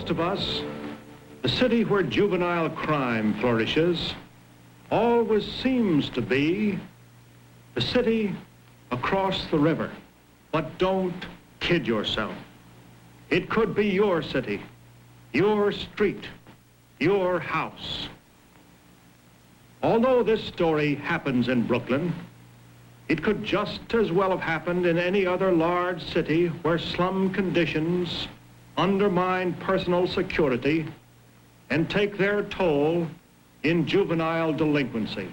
most of us, the city where juvenile crime flourishes always seems to be the city across the river. But don't kid yourself. It could be your city, your street, your house. Although this story happens in Brooklyn, it could just as well have happened in any other large city where slum conditions undermine personal security and take their toll in juvenile delinquency.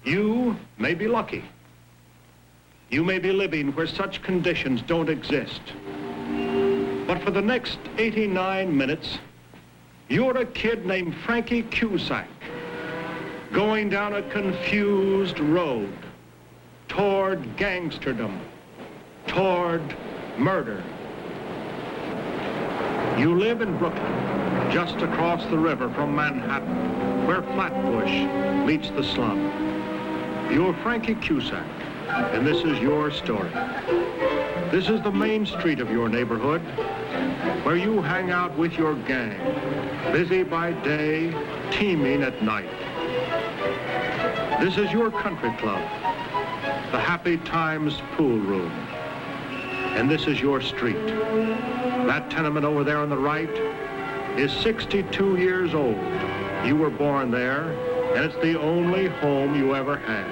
You may be lucky. You may be living where such conditions don't exist. But for the next 89 minutes, you're a kid named Frankie Cusack, going down a confused road toward gangsterdom, toward murder. You live in Brooklyn, just across the river from Manhattan, where Flatbush meets the slum. You're Frankie Cusack, and this is your story. This is the main street of your neighborhood, where you hang out with your gang, busy by day, teeming at night. This is your country club, the Happy Times pool room. And this is your street. That tenement over there on the right is 62 years old. You were born there, and it's the only home you ever had.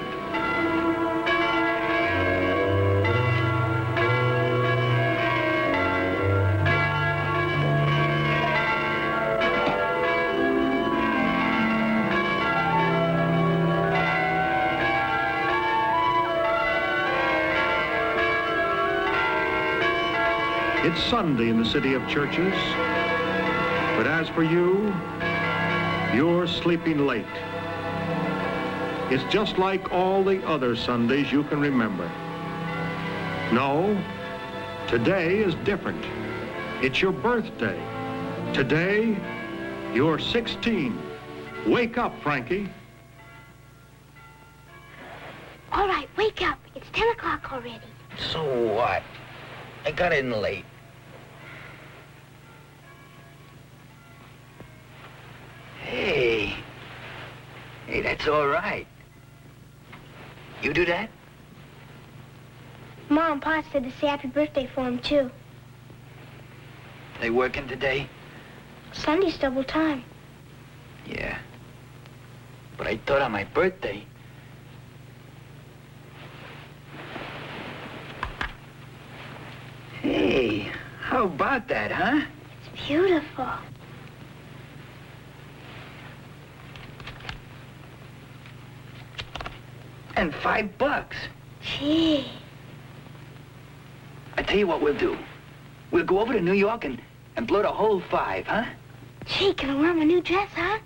It's Sunday in the city of churches, but as for you, you're sleeping late. It's just like all the other Sundays you can remember. No, today is different. It's your birthday. Today, you're 16. Wake up, Frankie. All right, wake up. It's 10 o'clock already. So what? I got in late. Hey, that's all right. You do that? Mom and Pa said to say happy birthday for him, too. They working today? Sunday's double time. Yeah. But I thought on my birthday. Hey, how about that, huh? It's beautiful. And $5. Gee. I tell you what we'll do. We'll go over to New York and blow the whole 5, huh? Gee, can I wear my new dress, huh?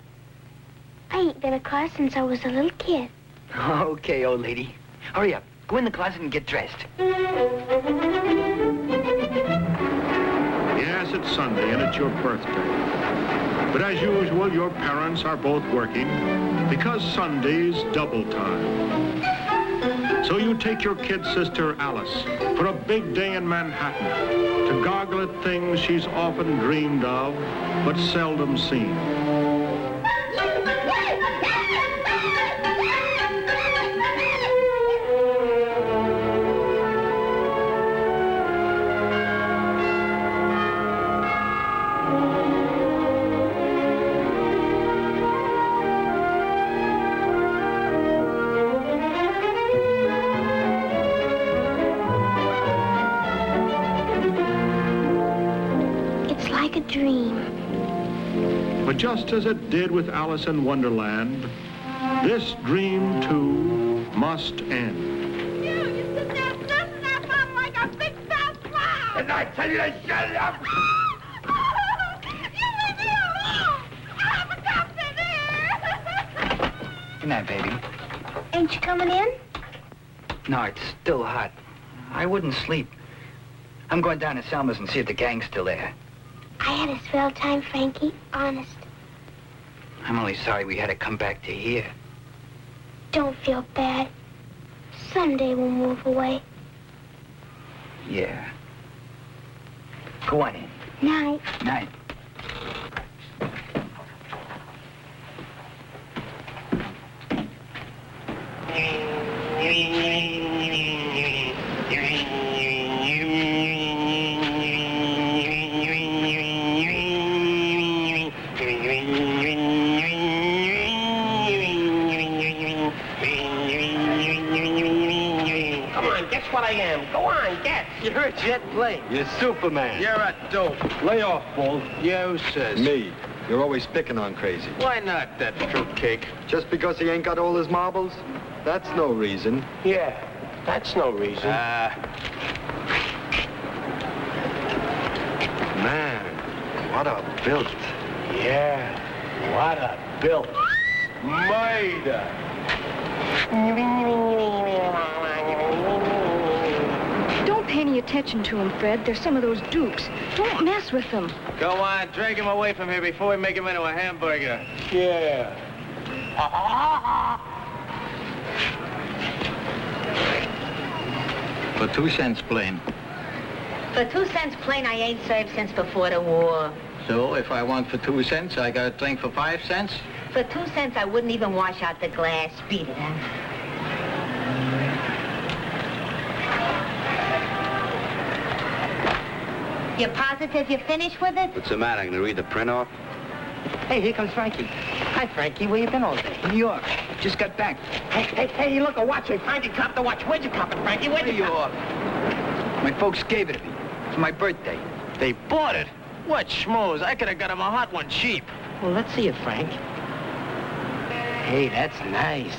I ain't been a car since I was a little kid. Okay, old lady. Hurry up. Go in the closet and get dressed. Yes, it's Sunday, and it's your birthday. But as usual, your parents are both working because Sunday's double time. So you take your kid sister, Alice, for a big day in Manhattan to goggle at things she's often dreamed of but seldom seen. But just as it did with Alice in Wonderland, this dream, too, must end. You sit there stressing that mom like a big fat clown! And I tell you to shut up! You leave me alone! I have a cup in here! Good night, baby. Ain't you coming in? No, it's still hot. I wouldn't sleep. I'm going down to Selma's and see if the gang's still there. I had a swell time, Frankie. Honest. I'm only sorry we had to come back to here. Don't feel bad. Someday we'll move away. Yeah. Go on in. Night. Night. What I am. Go on, guess. You're a jet plane. You're Superman. You're a dope. Lay off, Bull. Yeah, who says? Me. You're always picking on Crazy. Why not, that fruitcake? Just because he ain't got all his marbles? That's no reason. Yeah, that's no reason. Man, what a built. Yeah, what a built. Murder. Don't pay any attention to him, Fred. They're some of those dukes. Don't mess with them. Go on, drag him away from here before we make him into a hamburger. Yeah. For 2 cents plain. For 2 cents plain, I ain't served since before the war. So if I want for 2 cents, I got a drink for 5 cents? For 2 cents, I wouldn't even wash out the glass. Beat it, huh? You positive you're finished with it? What's the matter? Gonna read the print off? Hey, here comes Frankie. Hi, Frankie. Where you been all day? New York. Just got back. Hey, look, a watch. Hey, Frankie, cop the watch. Where'd you cop it, Frankie? Where'd you cop it? My folks gave it to me for my birthday. They bought it? What schmoes? I could have got him a hot one cheap. Well, let's see it, Frank. Hey, that's nice.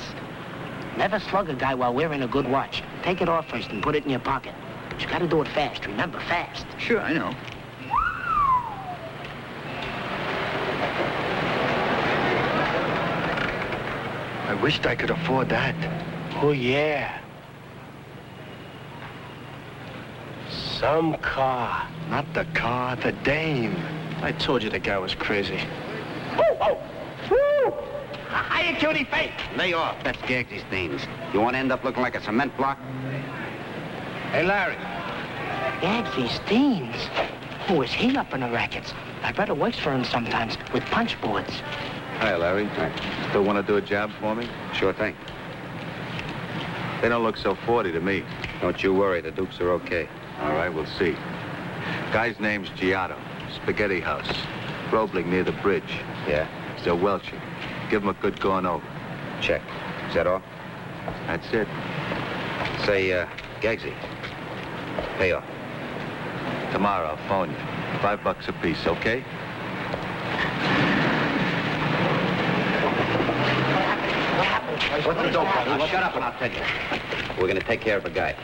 Never slug a guy while wearing a good watch. Take it off first and put it in your pocket. But you gotta do it fast. Remember, fast. Sure, I know. I wished I could afford that. Oh, yeah. Some car. Not the car, the dame. I told you the guy was crazy. Oh! Woo! Hiya, cutie face. Lay off. That's Gagsby's things. You want to end up looking like a cement block? Hey, Larry. Gagsby's Steens. Who is he up in the rackets? I bet it works for him sometimes with punch boards. Hi, Larry. Hi. Still want to do a job for me? Sure thing. They don't look so 40 to me. Don't you worry. The Dukes are okay. All right, we'll see. Guy's name's Giotto. Spaghetti House. Roebling near the bridge. Yeah? Still welching. Give him a good going over. Check. Is that all? That's it. Say, Gagsy. Pay off. Tomorrow, I'll phone you. $5 a piece, okay? What happened? What's the dope, brother? Shut up and I'll tell you. We're gonna take care of a guy.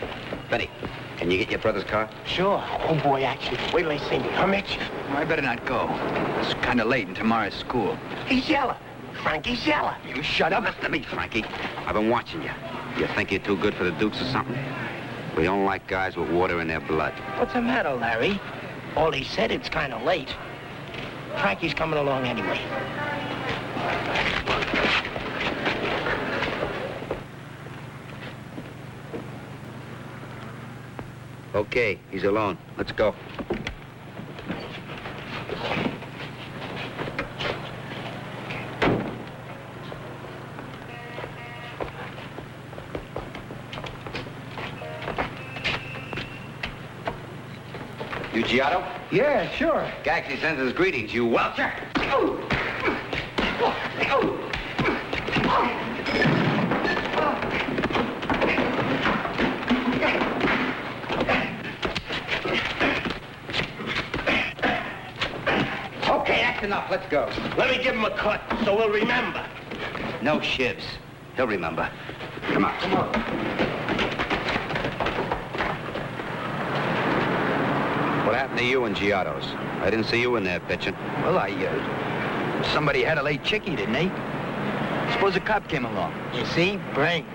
Benny, can you get your brother's car? Sure. Oh, boy, actually. Wait till they see me. Huh, Mitch? I better not go. It's kind of late in tomorrow's school. He's yelling. Frankie's yelling. You shut up. Listen to me, Frankie. I've been watching you. You think you're too good for the Dukes or something? We don't like guys with water in their blood. What's the matter, Larry? All he said, it's kind of late. Frankie's coming along anyway. Okay, he's alone. Let's go. You Giotto? Yeah, sure. Gagsby sends his greetings, you welcher. Okay, that's enough. Let's go. Let me give him a cut so we'll remember. No shivs. He'll remember. Come on. Come on. What happened to you and Giotto's? I didn't see you in there pitching. Well, somebody had a late chickie, didn't they? Suppose a cop came along. You see? Brains.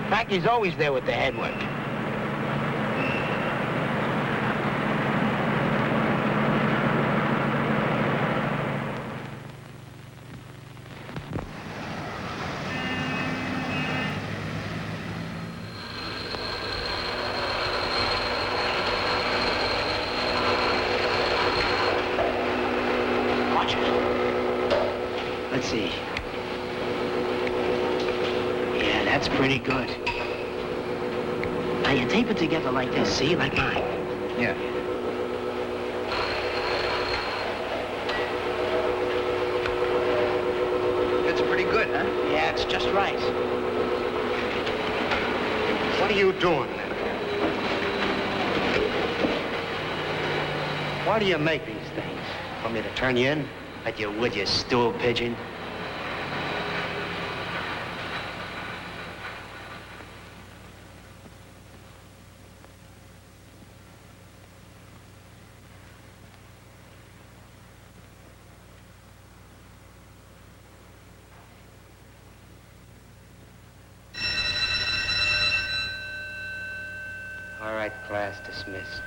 Frankie's always there with the headwork. That's pretty good. Now you tape it together like this, see? Like mine. Yeah. It's pretty good, huh? Yeah, it's just right. What are you doing? Why do you make these things? Want me to turn you in? Like you would, you stool pigeon? All right, class dismissed.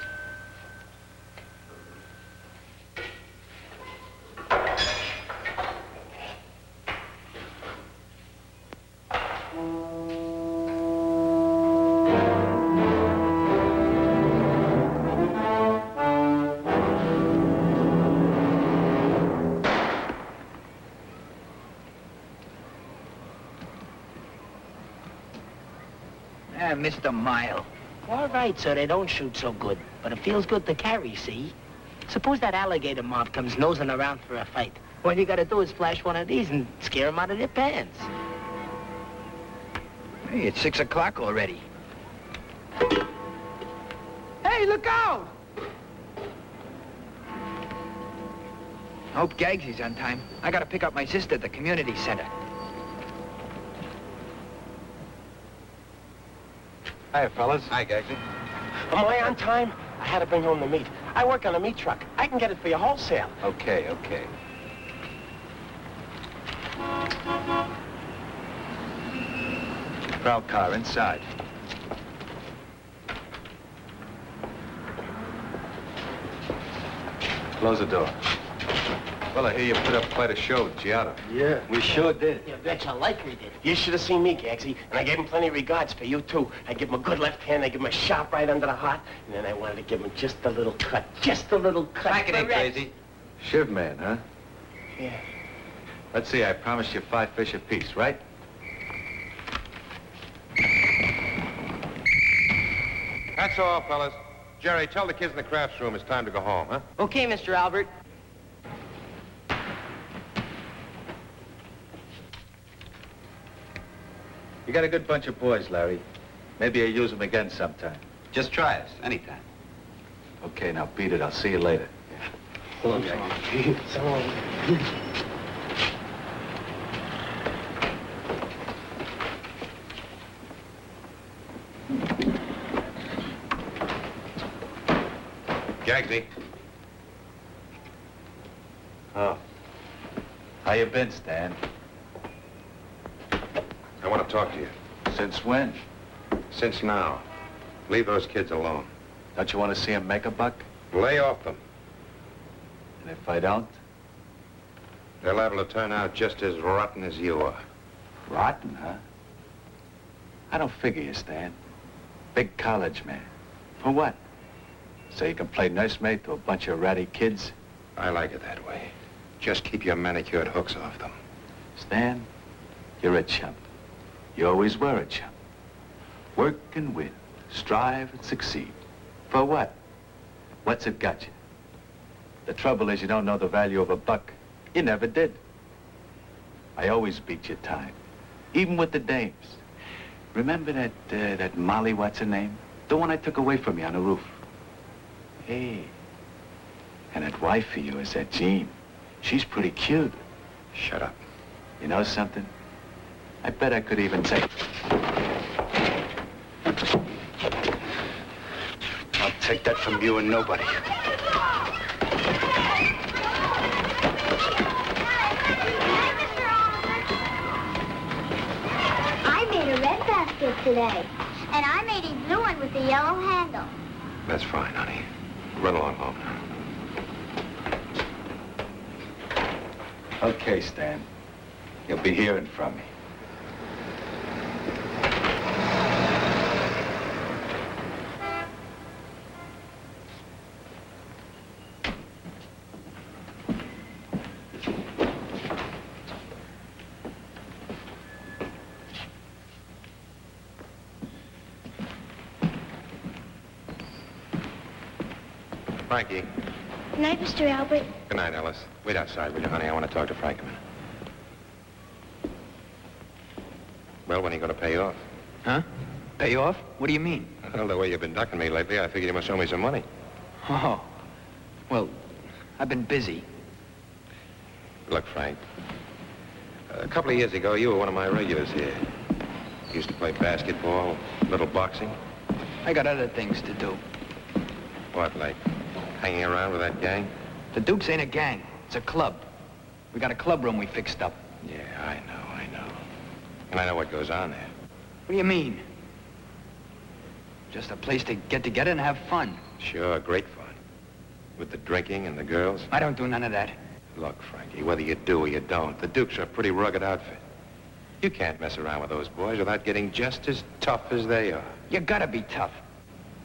Mr. Mile. All right, so they don't shoot so good, but it feels good to carry, see? Suppose that alligator mob comes nosing around for a fight. All you gotta do is flash one of these and scare them out of their pants. Hey, it's 6 o'clock already. Hey, look out! Hope Gagsy's on time. I gotta pick up my sister at the community center. Hi, fellas. Hi, Gagsy. Am I on time? I had to bring home the meat. I work on a meat truck. I can get it for you wholesale. Okay, okay. Proud car inside. Close the door. Well, I hear you put up quite a show, Giotto. Yeah, we sure did. You betcha like we did. You should have seen me, Gagsy. And I gave him plenty of regards for you, too. I give him a good left hand, I give him a sharp right under the heart, and then I wanted to give him just a little cut. Just a little cut. Back it in, crazy. Shiv man, huh? Yeah. Let's see, I promised you 5 fish apiece, right? That's all, fellas. Jerry, tell the kids in the crafts room it's time to go home, huh? Okay, Mr. Albert. You got a good bunch of boys, Larry. Maybe you'll use them again sometime. Just try us, anytime. Okay, now beat it. I'll see you later. So long. Gagsy. Oh. How you been, Stan? I want to talk to you. Since when? Since now. Leave those kids alone. Don't you want to see them make a buck? Lay off them. And if I don't? They're liable to turn out just as rotten as you are. Rotten, huh? I don't figure you, Stan. Big college man. For what? So you can play nursemaid to a bunch of ratty kids? I like it that way. Just keep your manicured hooks off them. Stan, you're a chump. You always were a chump. Work and win. Strive and succeed. For what? What's it got you? The trouble is you don't know the value of a buck. You never did. I always beat your time. Even with the dames. Remember that Molly, what's her name? The one I took away from you on the roof. Hey. And that wife of yours, that Jean. She's pretty cute. Shut up. You know something? I bet I could even take... I'll take that from you and nobody. I made a red basket today. And I made a blue one with a yellow handle. That's fine, honey. Run along home now. Okay, Stan. You'll be hearing from me. Frankie. Good night, Mr. Albert. Good night, Alice. Wait outside, will you, honey? I want to talk to Frank a minute. Well, when are you going to pay off? Huh? Pay off? What do you mean? Well, the way you've been ducking me lately, I figured you must owe me some money. Oh. Well, I've been busy. Look, Frank. A couple of years ago, you were one of my regulars here. Used to play basketball, little boxing. I got other things to do. What, like hanging around with that gang? The Dukes ain't a gang. It's a club. We got a club room we fixed up. Yeah, I know. And I know what goes on there. What do you mean? Just a place to get together and have fun. Sure, great fun. With the drinking and the girls. I don't do none of that. Look, Frankie, whether you do or you don't, the Dukes are a pretty rugged outfit. You can't mess around with those boys without getting just as tough as they are. You gotta be tough.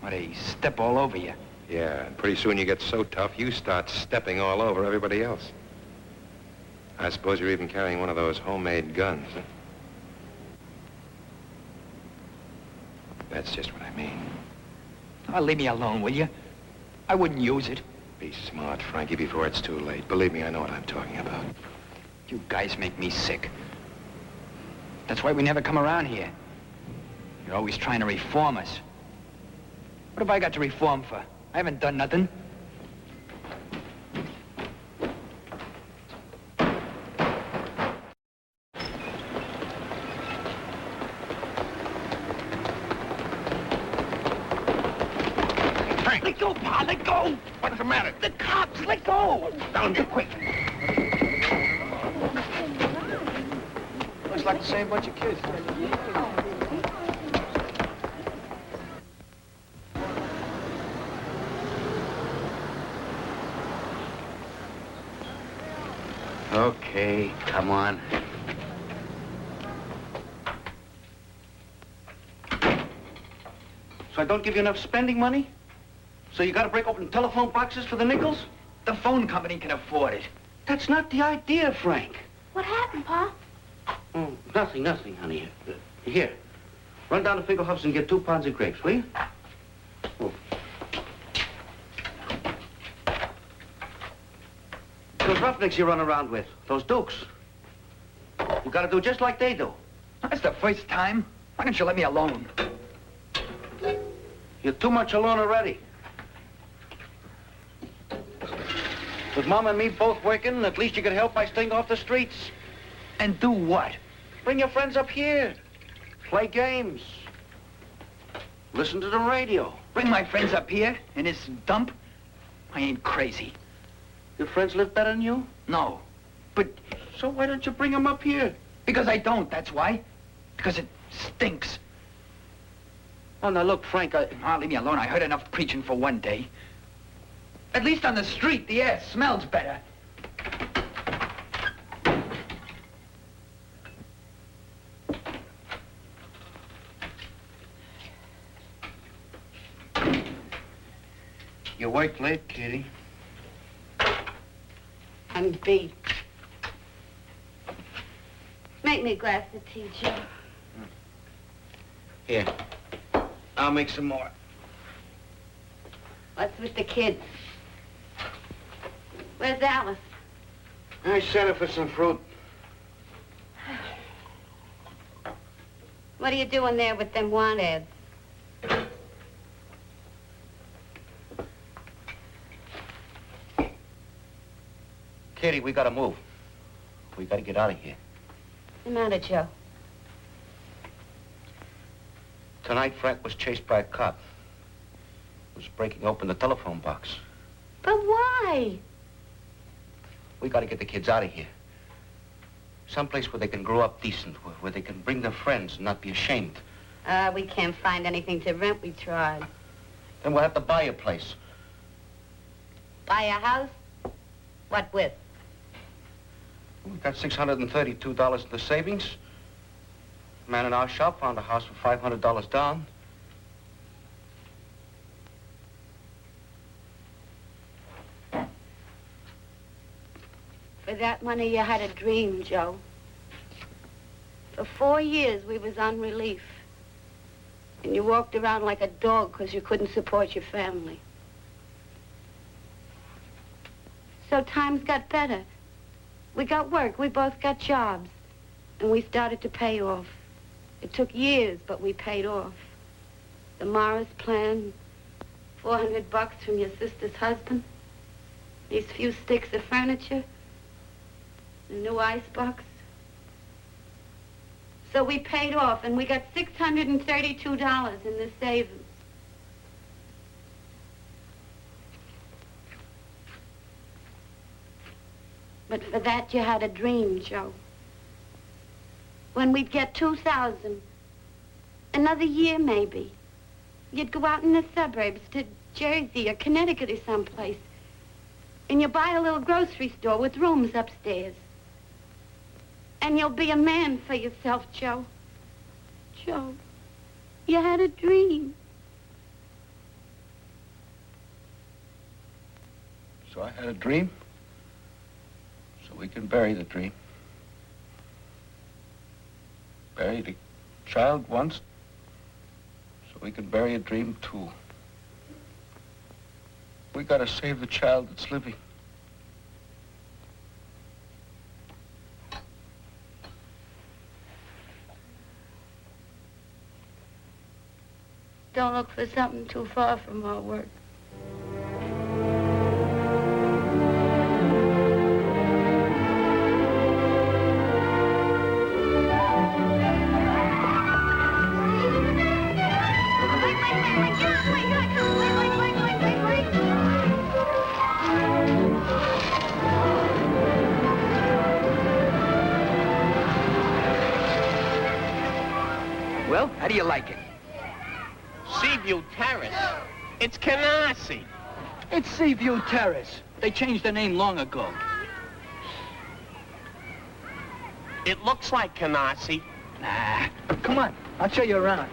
Or they step all over you. Yeah, and pretty soon you get so tough, you start stepping all over everybody else. I suppose you're even carrying one of those homemade guns, huh? That's just what I mean. Oh, leave me alone, will you? I wouldn't use it. Be smart, Frankie, before it's too late. Believe me, I know what I'm talking about. You guys make me sick. That's why we never come around here. You're always trying to reform us. What have I got to reform for? I haven't done nothing. Let go, Pa, let go! What's the matter? The cops, let go! Down here, quick. Looks like the same bunch of kids. Okay, come on. So I don't give you enough spending money? So you gotta break open telephone boxes for the nickels? The phone company can afford it. That's not the idea, Frank. What happened, Pa? Oh, nothing, honey. Here, run down to Fingerhoff's and get 2 pounds of grapes, will you? Oh. Those roughnecks you run around with, those Dukes. You gotta do just like they do. That's the first time. Why don't you let me alone? You're too much alone already. With Mom and me both working, at least you could help by staying off the streets. And do what? Bring your friends up here. Play games. Listen to the radio. Bring my friends up here in this dump? I ain't crazy. Your friends live better than you? No. But... So why don't you bring them up here? Because I don't, that's why. Because it stinks. Oh, now look, Frank, Oh, leave me alone. I heard enough preaching for one day. At least on the street, the air smells better. You worked late, Kitty. I'm beat. Make me a glass of tea, Joe. Here. I'll make some more. What's with the kids? Where's Alice? I sent her for some fruit. What are you doing there with them want ads? Kitty, we gotta move. We gotta get out of here. What's the matter, Joe? Tonight, Frank was chased by a cop. He was breaking open the telephone box. But why? We gotta get the kids out of here. Someplace where they can grow up decent, where they can bring their friends and not be ashamed. We can't find anything to rent. We tried. Then we'll have to buy a place. Buy a house? What with? We've got $632 in the savings. A man in our shop found a house for $500 down. For that money, you had a dream, Joe. For 4 years, we was on relief. And you walked around like a dog because you couldn't support your family. So times got better. We got work. We both got jobs. And we started to pay off. It took years, but we paid off. The Morris plan, $400 from your sister's husband, these few sticks of furniture, the new icebox. So we paid off, and we got $632 in the savings. But for that, you had a dream, Joe. When we'd get 2,000, another year maybe, you'd go out in the suburbs to Jersey or Connecticut or someplace, and you'll buy a little grocery store with rooms upstairs. And you'll be a man for yourself, Joe. Joe, you had a dream. So I had a dream? So we can bury the dream. Buried a child once, so we can bury a dream too. We gotta save the child that's living. Don't look for something too far from our work. Well, how do you like it? Seaview Terrace. It's Canarsie. It's Seaview Terrace. They changed the name long ago. It looks like Canarsie. Nah. Come on, I'll show you around.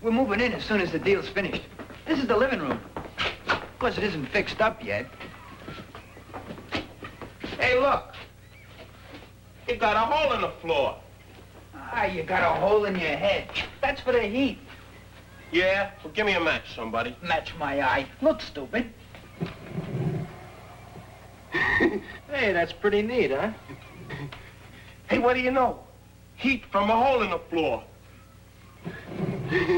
We're moving in as soon as the deal's finished. This is the living room. Of course, it isn't fixed up yet. Hey, look. You got a hole in the floor. Ah, you got a hole in your head. That's for the heat. Yeah? Well, give me a match, somebody. Match my eye. Look stupid. Hey, that's pretty neat, huh? Hey, what do you know? Heat from a hole in the floor.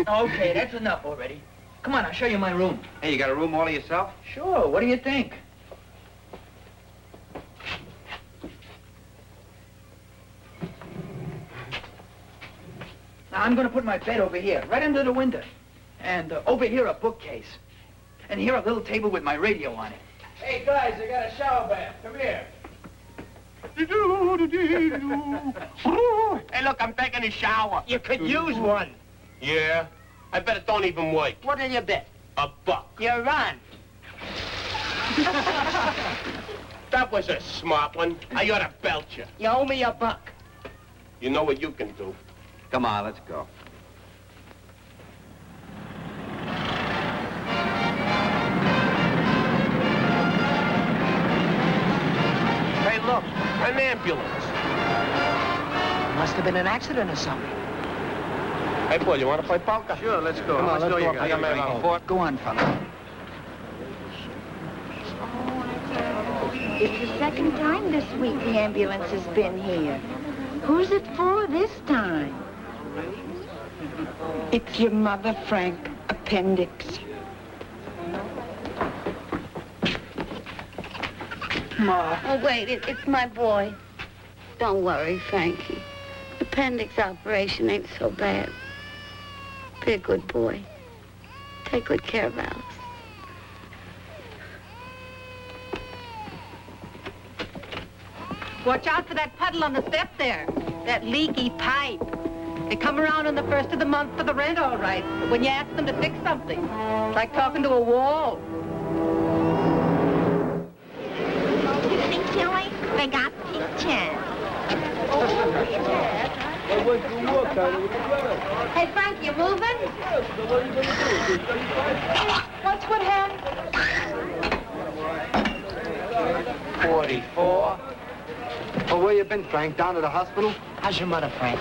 Okay, that's enough already. Come on, I'll show you my room. Hey, you got a room all to yourself? Sure, what do you think? Now, I'm gonna put my bed over here, right under the window. And over here, a bookcase. And here, a little table with my radio on it. Hey, guys, I got a shower bath. Come here. Hey, look, I'm taking a shower. You could use one. Yeah? I bet it don't even work. What do you bet? $1. You're on. That was a smart one. I ought to belt you. You owe me $1. You know what you can do. Come on, let's go. Hey, look, an ambulance. Must have been an accident or something. Hey, Paul, you want to play poker? Sure, let's go. Come on, let's go. You I got my drinking. phone. Go on, fella. It's the second time this week the ambulance has been here. Who's it for this time? It's your mother, Frank. Appendix. Ma. Oh, wait, it's my boy. Don't worry, Frankie. Appendix operation ain't so bad. Be a good boy. Take good care of Alice. Watch out for that puddle on the step there. That leaky pipe. They come around on the first of the month for the rent, all right. But when you ask them to fix something, it's like talking to a wall. Big Tilly, they got pictures. Hey, Frank, you moving? What's what happened? 44. Oh, where you been, Frank? Down to the hospital? How's your mother, Frank?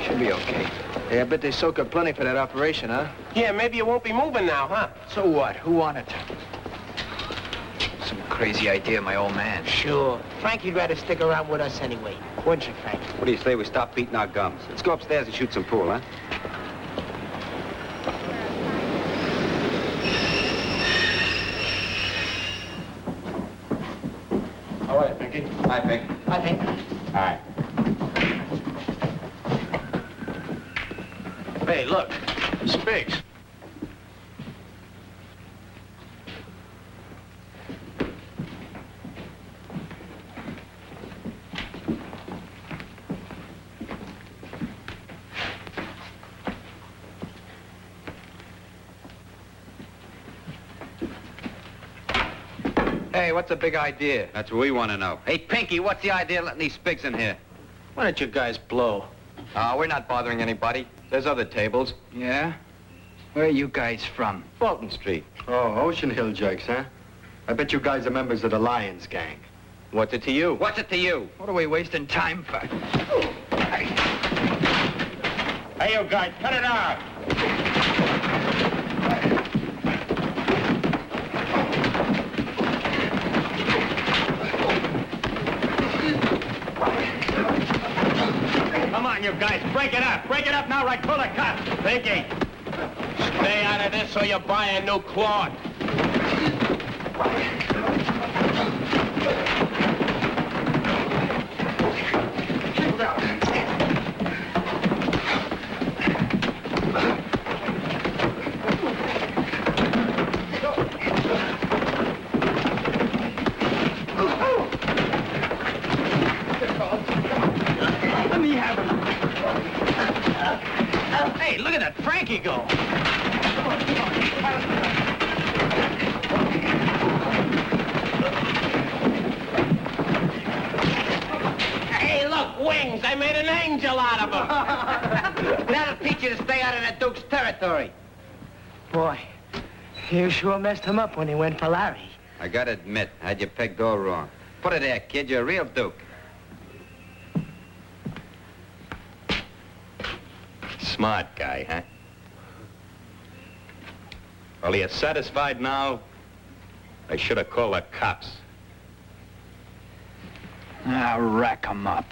Should be okay. Hey, I bet they soak up plenty for that operation, huh? Yeah, maybe you won't be moving now, huh? So what? Who wanted to? crazy idea, my old man. Sure. Frankie'd rather stick around with us anyway. Wouldn't you, Frank? What do you say we stop beating our gums? Let's go upstairs and shoot some pool, huh? All right, Frankie. Hi, Pink. I think. All right. Hey, look. Spigs. Hey, what's the big idea? That's what we want to know. Hey, Pinky, what's the idea of letting these spigs in here? Why don't you guys blow? We're not bothering anybody. There's other tables. Yeah? Where are you guys from? Fulton Street. Oh, Ocean Hill jerks, huh? I bet you guys are members of the Lions gang. What's it to you? What's it to you? What are we wasting time for? Hey, you guys, cut it out. Come on, you guys, break it up. Break it up now, right? Pull the cops. Pinky, stay out of this or you buy a new cloth. Let me have him. Hey, look at that Frankie go. Hey, look, wings. I made an angel out of them. That'll teach you to stay out of the Duke's territory. Boy, you sure messed him up when he went for Larry. I gotta admit, I had you pegged all wrong. Put it there, kid. You're a real Duke. Smart guy, huh? Well, are you satisfied now? I should have called the cops. I'll rack 'em up.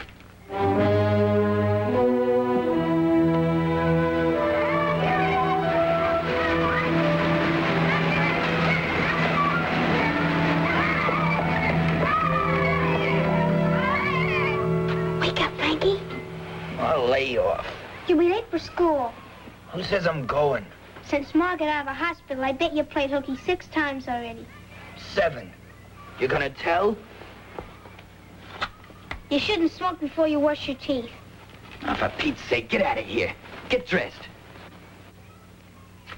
Wake up, Frankie. I'll lay you off. You'll be late for school. Who says I'm going? Since Ma got out of the hospital, I bet you played hooky 6 times already. 7. You gonna tell? You shouldn't smoke before you wash your teeth. Now, for Pete's sake, get out of here. Get dressed.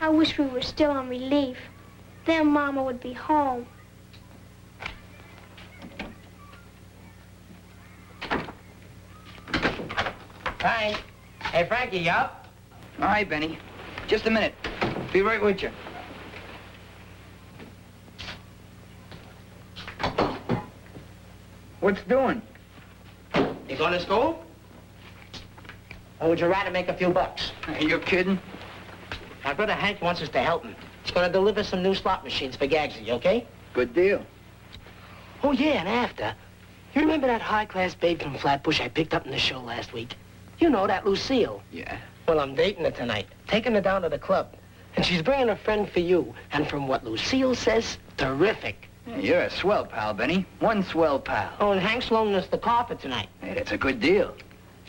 I wish we were still on relief. Then Mama would be home. Frank. Hey, Frankie, you up? All right, Benny. Just a minute. Be right with you. What's doing? You going to school? Or would you rather make a few bucks? You're kidding? My brother Hank wants us to help him. He's going to deliver some new slot machines for Gagsy, okay? Good deal. Oh, yeah, and after, you remember that high-class babe from Flatbush I picked up in the show last week? You know, that Lucille. Yeah. Well, I'm dating her tonight, taking her down to the club. And she's bringing a friend for you. And from what Lucille says, terrific. You're a swell pal, Benny. One swell pal. Oh, and Hank's loaning us the car for tonight. Hey, that's a good deal.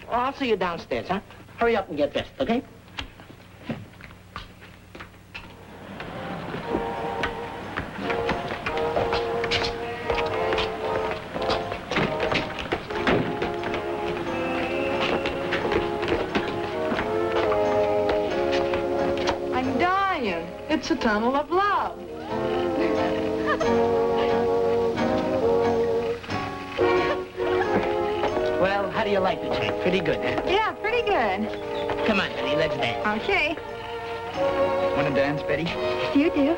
Well, I'll see you downstairs, huh? Hurry up and get dressed, okay? I'm dying. It's a tunnel of love. Well, how do you like the chick? Pretty good, huh? Yeah, pretty good. Come on, Betty, let's dance. Okay. Want to dance, Betty? You do.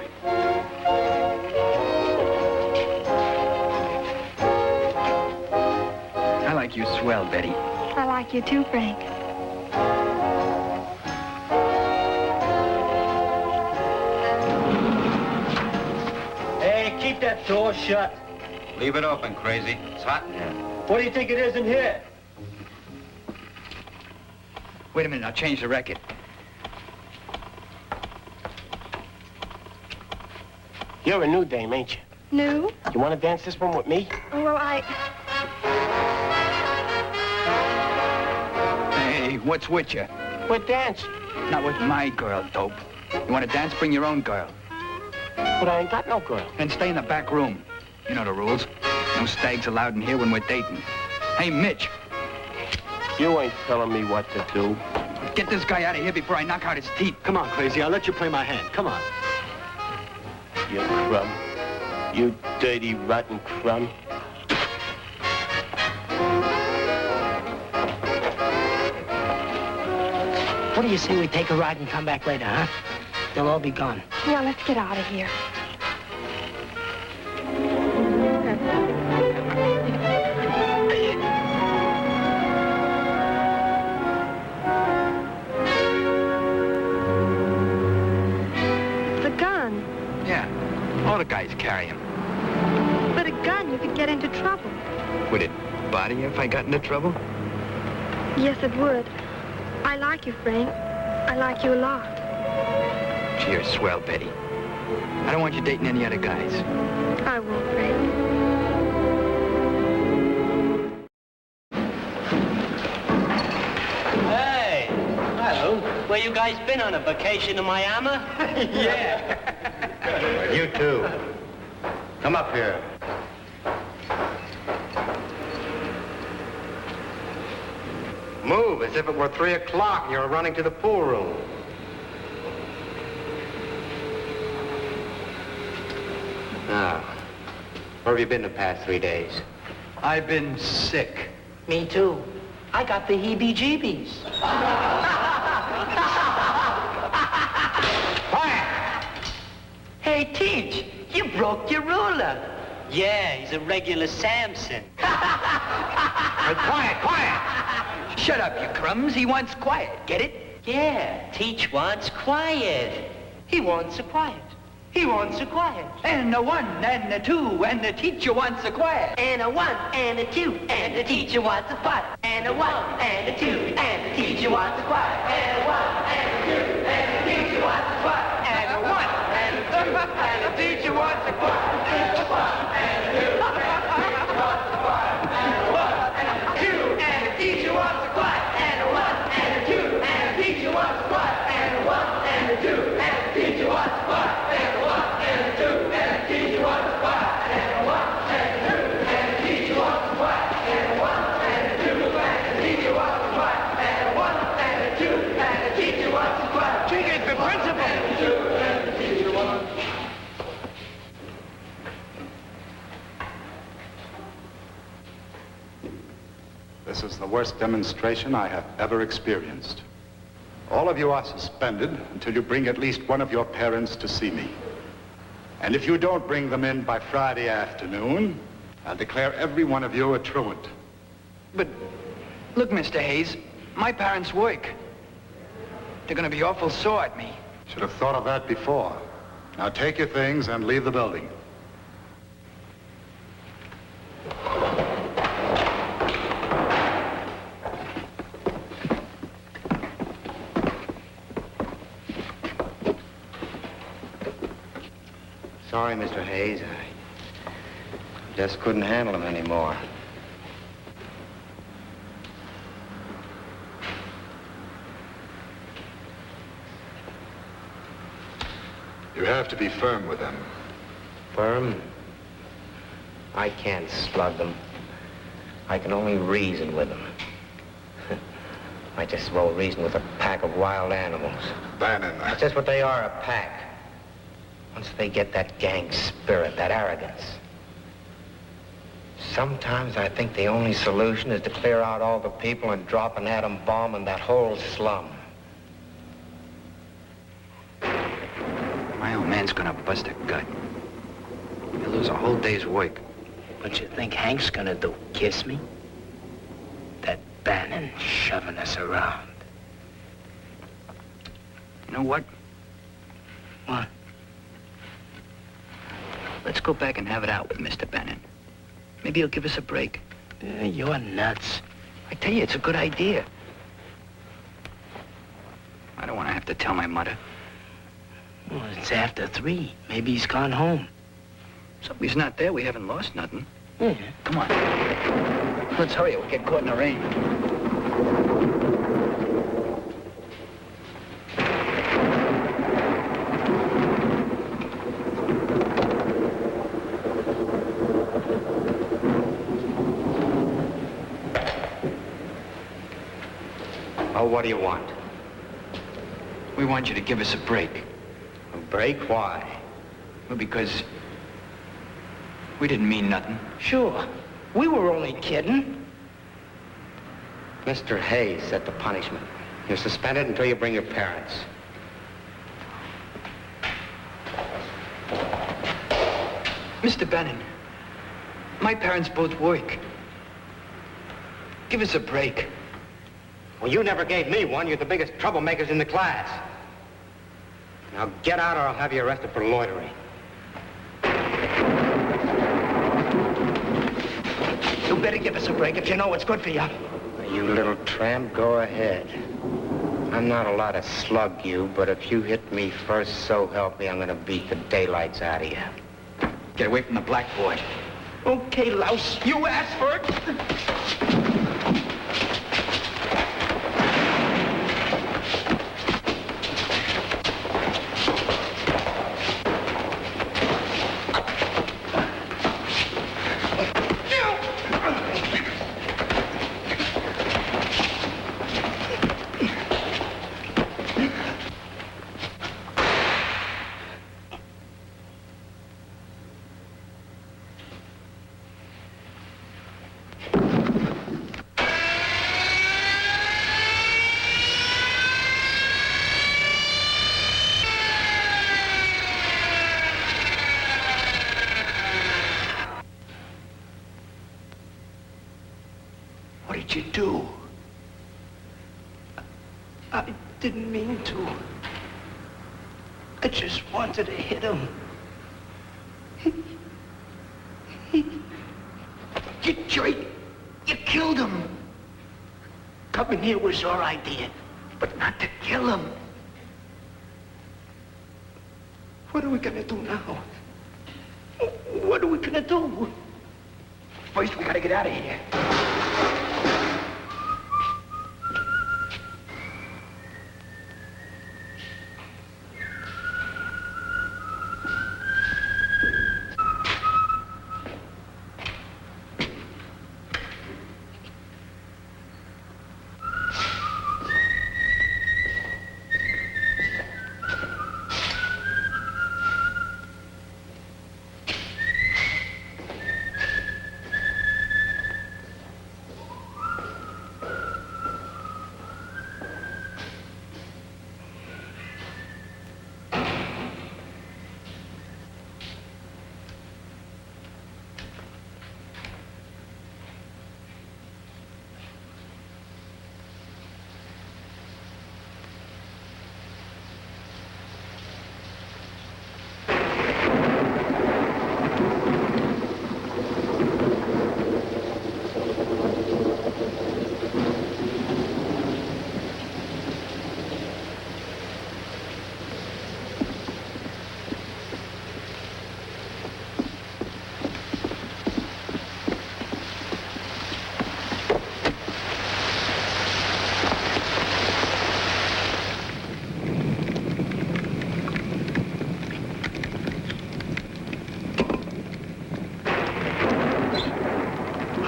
I like you swell, Betty. I like you too, Frank. Hey, keep that door shut. Leave it open, crazy. It's hot in here. What do you think it is in here? Wait a minute, I'll change the record. You're a new dame, ain't you? New? You want to dance this one with me? Oh, well, Hey, what's with you? We're dancing. Not with my girl, dope. You want to dance? Bring your own girl. But I ain't got no girl. Then stay in the back room. You know the rules. No stags allowed in here when we're dating. Hey, Mitch. You ain't telling me what to do. Get this guy out of here before I knock out his teeth. Come on, crazy. I'll let you play my hand. Come on. You crumb. You dirty, rotten crumb. What do you say we take a ride and come back later, huh? They'll all be gone. yeah, let's get out of here. The gun. Yeah, all the guys carry him. But a gun, you could get into trouble. Would it bother you if I got into trouble? Yes, it would. I like you, Frank. I like you a lot. Gee, you're swell, Betty. I don't want you dating any other guys. I won't, Frank. Hey, hello. Where you guys been on a vacation in Miami? Yeah. You too. Come up here. Move as if it were 3 o'clock and you were running to the pool room. Now, where have you been the past 3 days? I've been sick. Me too. I got the heebie-jeebies. Hey, Teach, you broke your ruler. Yeah, he's a regular Samson. Hey, quiet! Shut up, you crumbs. He wants quiet. Get it? Yeah, Teach wants quiet. He wants a quiet. He wants a quiet. And a 1 and a 2 and the teacher wants a quiet. And a 1 and a 2 and the teacher wants a quiet. And a 1 and a 2 and the teacher wants a quiet. And a 1 and a 2 and the teacher wants a quiet. And a 1 and a 2 and the teacher wants a quiet. And a 1 and a 2 and the teacher wants a quiet. And a 1 and a 2 and the teacher wants a quiet. And a 1 and a 2 and the teacher wants a quiet. And a 1 and a 2 and the teacher wants a quiet. And a 1 and a 2 and the teacher wants a quiet. And a 1 and a 2 and the teacher wants a quiet. And a 1 and a 2 and the teacher wants a quiet. And a 1 and a 2 and the teacher wants a quiet. Take it, the principal. And a 2 and the teacher wants a quiet. This is the worst demonstration I have ever experienced. All of you are suspended until you bring at least one of your parents to see me. And if you don't bring them in by Friday afternoon, I'll declare every one of you a truant. But, look, Mr. Hayes, my parents work. They're gonna be awful sore at me. Should have thought of that before. Now take your things and leave the building. Sorry, Mr. Hayes. I just couldn't handle him anymore. You have to be firm with them. Firm? I can't slug them. I can only reason with them. I just as well reason with a pack of wild animals. Bannon. That's just what they are, a pack. Once they get that gang spirit, that arrogance. Sometimes I think the only solution is to clear out all the people and drop an atom bomb in that whole slum. My old man's gonna bust a gut. He'll lose a whole day's work. What you think Hank's gonna do? Kiss me? That Bannon shoving us around. You know what? What? Let's go back and have it out with Mr. Bannon. Maybe he'll give us a break. You're nuts. I tell you, it's a good idea. I don't want to have to tell my mother. Well, it's after 3. Maybe he's gone home. So if he's not there, we haven't lost nothing. Yeah. Come on. Let's hurry. We'll get caught in the rain. Oh, what do you want? We want you to give us a break. A break? Why? Well, because we didn't mean nothing. Sure. We were only kidding. Mr. Hayes set the punishment. You're suspended until you bring your parents. Mr. Bannon, my parents both work. Give us a break. Well, you never gave me one. You're the biggest troublemakers in the class. Now get out or I'll have you arrested for loitering. You better give us a break if you know what's good for you. You little tramp, go ahead. I'm not allowed to slug you, but if you hit me first, so help me, I'm gonna beat the daylights out of you. Get away from the blackboard. Okay, louse. You asked for it. What did you do? I didn't mean to. I just wanted to hit him. You jerk! You killed him! Coming here was our idea, but not to kill him. What are we gonna do now? What are we gonna do? First, we gotta get out of here.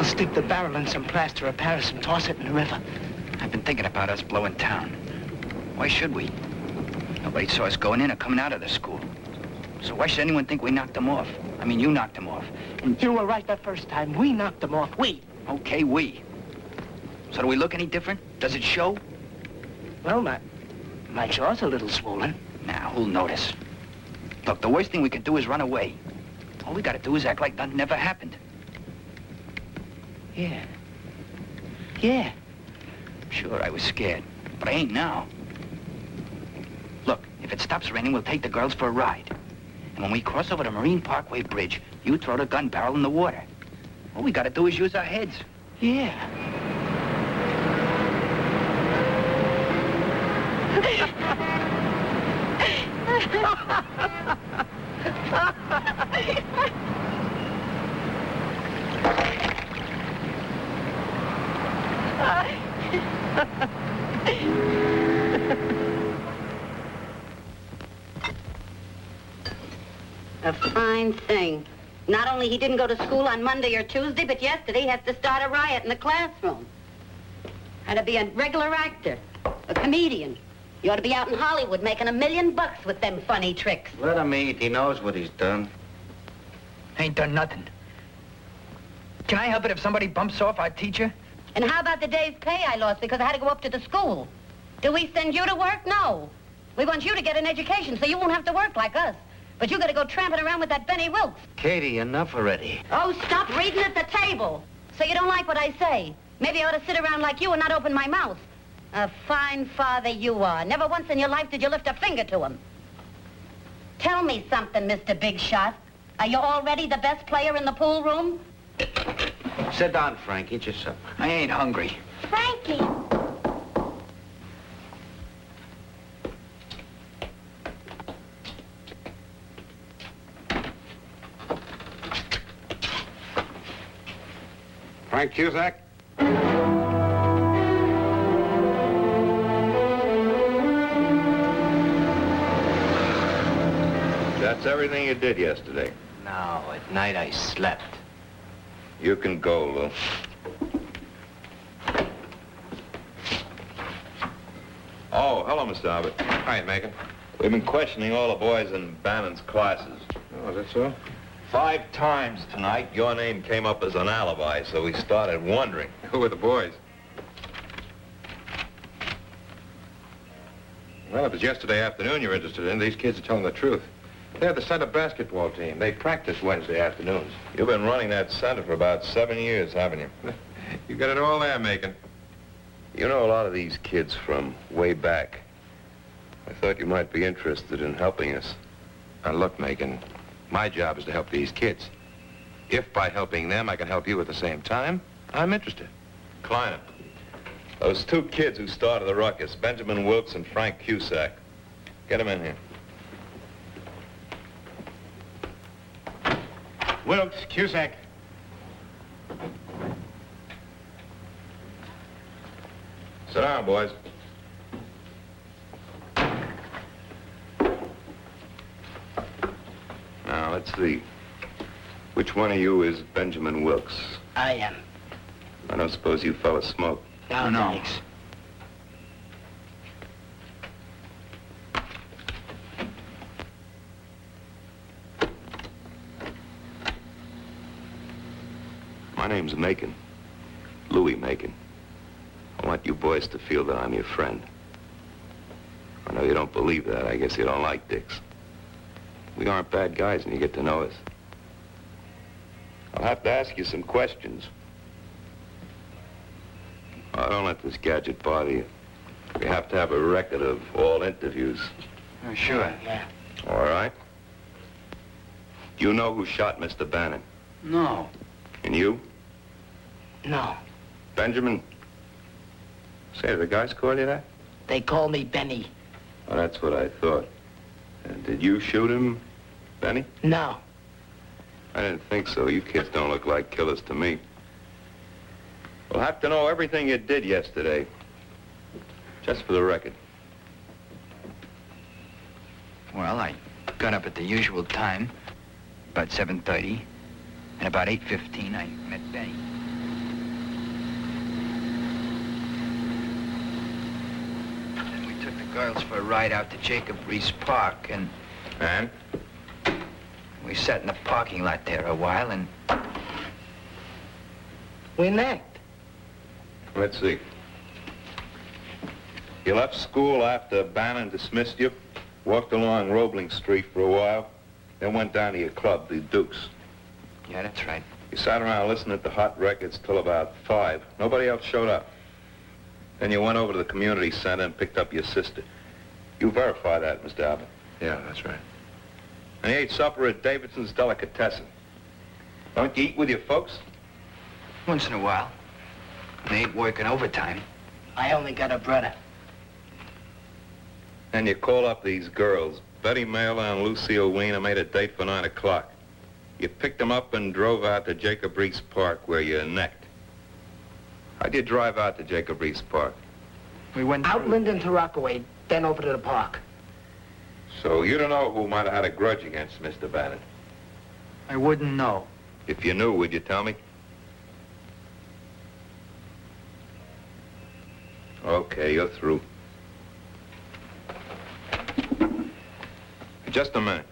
Stick the barrel in some plaster of Paris and toss it in the river. I've been thinking about us blowing town. Why should we? Nobody saw us going in or coming out of the school. So why should anyone think we knocked them off? I mean, you knocked them off. And you were right that first time. We knocked them off. We. Okay, we. So do we look any different? Does it show? Well, my jaw's a little swollen. Now, who'll notice? Look, the worst thing we could do is run away. All we gotta do is act like nothing ever happened. Yeah. Yeah. Sure, I was scared, but I ain't now. Look, if it stops raining, we'll take the girls for a ride. And when we cross over the Marine Parkway Bridge, you throw the gun barrel in the water. All we gotta do is use our heads. Yeah. A fine thing. Not only he didn't go to school on Monday or Tuesday, but yesterday he has to start a riot in the classroom. Had to be a regular actor, a comedian. You ought to be out in Hollywood making $1 million with them funny tricks. Let him eat. He knows what he's done. Ain't done nothing. Can I help it if somebody bumps off our teacher? And how about the day's pay I lost because I had to go up to the school? Do we send you to work? No. We want you to get an education so you won't have to work like us. But you gotta go tramping around with that Benny Wilkes. Katie, enough already. Oh, stop reading at the table. So you don't like what I say. Maybe I ought to sit around like you and not open my mouth. A fine father you are. Never once in your life did you lift a finger to him. Tell me something, Mr. Big Shot. Are you already the best player in the pool room? Sit down, Frank. Eat your supper. I ain't hungry. Frankie. Frank Cusack? That's everything you did yesterday. No, at night I slept. You can go, Lou. Oh, hello, Mr. Abbott. Hi, Macon. We've been questioning all the boys in Bannon's classes. Oh, is that so? 5 times tonight, your name came up as an alibi, so we started wondering. Who were the boys? Well, if it's yesterday afternoon you're interested in, these kids are telling the truth. They're the center basketball team. They practice Wednesday afternoons. You've been running that center for about 7 years, haven't you? You got it all there, Macon. You know a lot of these kids from way back. I thought you might be interested in helping us. Now, look, Macon, my job is to help these kids. If by helping them I can help you at the same time, I'm interested. Kleiner. Those 2 kids who started the ruckus, Benjamin Wilkes and Frank Cusack. Get them in here. Wilkes, Cusack. Sit down, boys. Now, let's see. Which one of you is Benjamin Wilkes? I am. I don't suppose you fellas smoke. No, thanks. My name's Macon. Louis Macon. I want you boys to feel that I'm your friend. I know you don't believe that. I guess you don't like dicks. We aren't bad guys when you get to know us. I'll have to ask you some questions. Oh, don't let this gadget bother you. We have to have a record of all interviews. Oh, sure. Yeah. All right. Do you know who shot Mr. Bannon? No. And you? No. Benjamin? Say, did the guys call you that? They call me Benny. Oh, that's what I thought. And did you shoot him, Benny? No. I didn't think so. You kids don't look like killers to me. We'll have to know everything you did yesterday. Just for the record. Well, I got up at the usual time, about 7:30, and about 8:15 I met Benny. Then we took the girls for a ride out to Jacob Reese Park, and we sat in the parking lot there a while, and we met. Let's see. You left school after Bannon dismissed you, walked along Roebling Street for a while, then went down to your club, the Dukes. Yeah, that's right. You sat around listening to hot records till about 5. Nobody else showed up. Then you went over to the community center and picked up your sister. You verify that, Mr. Abbott. Yeah, that's right. And you ate supper at Davidson's Delicatessen. Don't you eat with your folks? Once in a while. They ain't working overtime. I only got a brother. And you call up these girls. Betty Mailer and Lucille Weiner made a date for 9 o'clock. You picked them up and drove out to Jacob Reese Park where you necked. How'd you drive out to Jacob Reese Park? We went out Linden to Rockaway, then over to the park. So you don't know who might have had a grudge against Mr. Bannon? I wouldn't know. If you knew, would you tell me? Okay, you're through. Just a minute.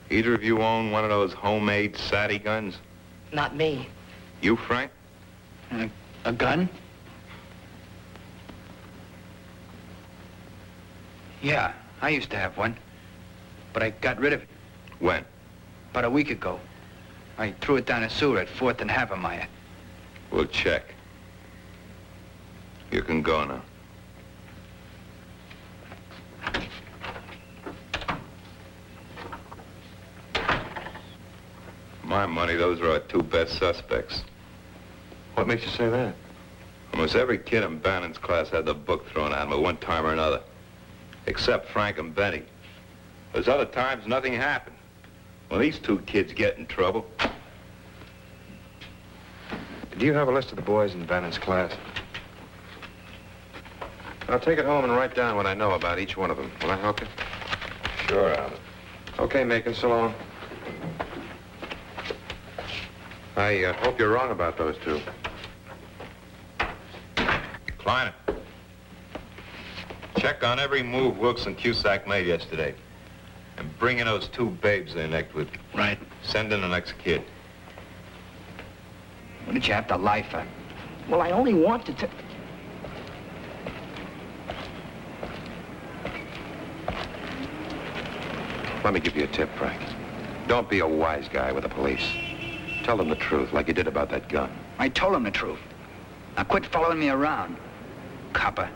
Either of you own one of those homemade Saddie guns? Not me. You, Frank? A gun? Yeah, I used to have one. But I got rid of it. When? About a week ago. I threw it down a sewer at 4th and Havermeyer. We'll check. You can go now. My money, those are our two best suspects. What makes you say that? Almost every kid in Bannon's class had the book thrown at him at one time or another. Except Frank and Benny. There's other times nothing happened. Well, these two kids get in trouble. Do you have a list of the boys in Bannon's class? I'll take it home and write down what I know about each one of them. Will that help you? Sure, Albert. Okay, Macon, so long. I hope you're wrong about those two. Kleiner. Check on every move Wilkes and Cusack made yesterday. And bring in those two babes they necked with. Right. Send in the next kid. What did you have to lie for? Well, I only wanted to... Let me give you a tip, Frank. Don't be a wise guy with the police. Tell them the truth, like you did about that gun. I told him the truth. Now quit following me around, copper.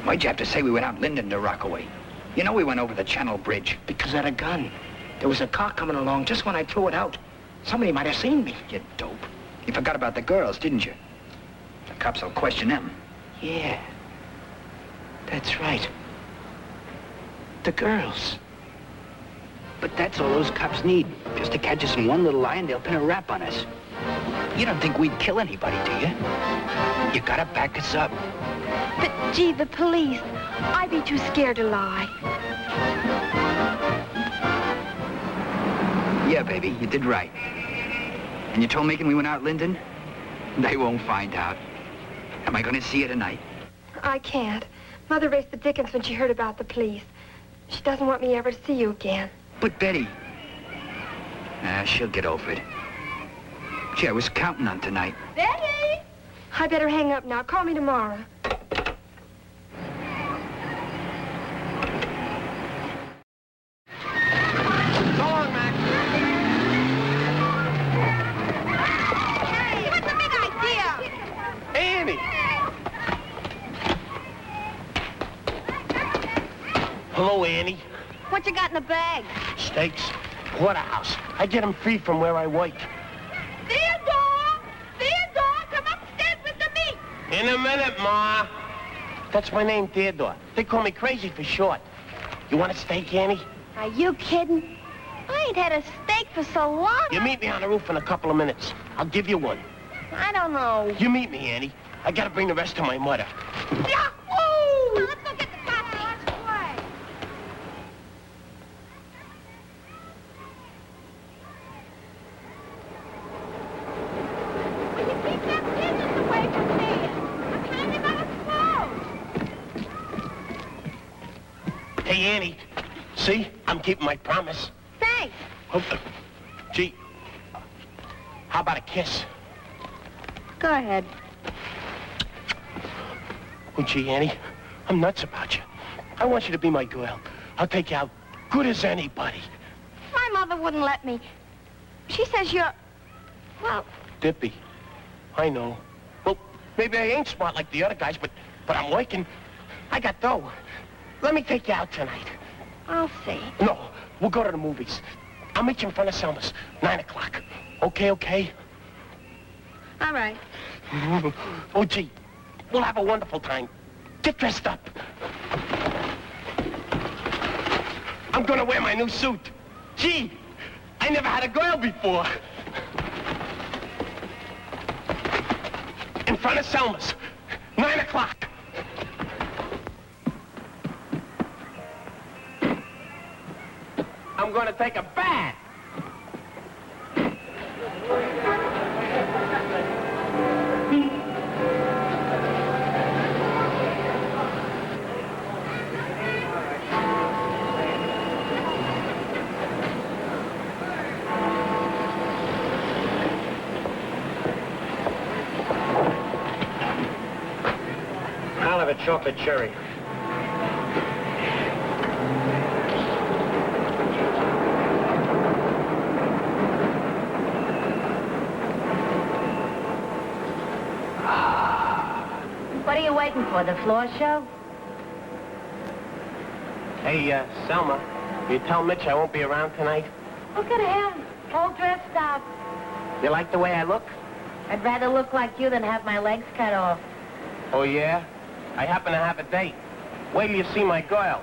Why'd you have to say we went out Linden to Rockaway? You know we went over the Channel Bridge. Because of the gun. There was a car coming along just when I threw it out. Somebody might have seen me. You dope. You forgot about the girls, didn't you? The cops will question them. Yeah. That's right. The girls. But that's all those cops need. Just to catch us in one little lie and they'll pin a rap on us. You don't think we'd kill anybody, do you? You gotta back us up. But, gee, the police. I'd be too scared to lie. Yeah, baby, you did right. And you told Macon we went out Linden? They won't find out. Am I gonna see you tonight? I can't. Mother raced the dickens when she heard about the police. She doesn't want me ever to see you again. But Betty... she'll get over it. Gee, I was counting on tonight. Betty! I better hang up now. Call me tomorrow. So long, Max. Hey, what's the big idea? Annie. Hello, Annie. What you got in the bag? Steaks. Porterhouse. I get them free from where I work. Theodore! Theodore, come upstairs with the meat! In a minute, Ma. That's my name, Theodore. They call me Crazy for short. You want a steak, Annie? Are you kidding? I ain't had a steak for so long. You meet me on the roof in a couple of minutes. I'll give you one. I don't know. You meet me, Annie. I gotta bring the rest to my mother. Yahoo! Let's go get the coffee. Let's play. Will you keep that business away from me? I'm climbing out of clothes. Hey, Annie. See? I'm keeping my promise. Thanks. Oh, gee. How about a kiss? Go ahead. Oh, gee, Annie. I'm nuts about you. I want you to be my girl. I'll take you out good as anybody. My mother wouldn't let me. She says you're... Well, Dippy. I know. Well, maybe I ain't smart like the other guys, but I'm working. I got dough. let me take you out tonight. I'll see. No, we'll go to the movies. I'll meet you in front of Selma's, 9 o'clock. Okay, okay? All right. Oh, gee, we'll have a wonderful time. Get dressed up. I'm gonna wear my new suit. Gee, I never had a girl before. In front of Selma's, 9 o'clock. I'm gonna take a bath. I'll have a chocolate cherry. What are you waiting for, the floor show? Hey, Selma, you tell Mitch I won't be around tonight? Look at him, all dressed up. You like the way I look? I'd rather look like you than have my legs cut off. Oh, yeah? I happen to have a date. Wait till you see my girl.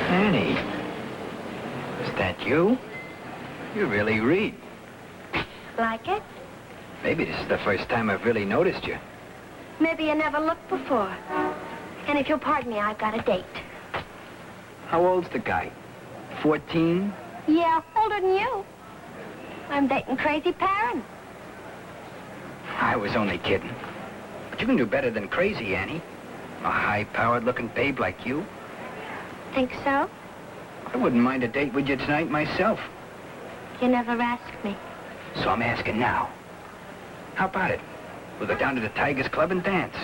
Annie, is that you? You really read. Like it? Maybe this is the first time I've really noticed you. Maybe you never looked before. And if you'll pardon me, I've got a date. How old's the guy? 14? Yeah, older than you. I'm dating Crazy Perrin. I was only kidding. But you can do better than Crazy, Annie. A high-powered looking babe like you. Think so? I wouldn't mind a date with you tonight myself. You never asked me. So I'm asking now. How about it? We'll go down to the Tigers Club and dance.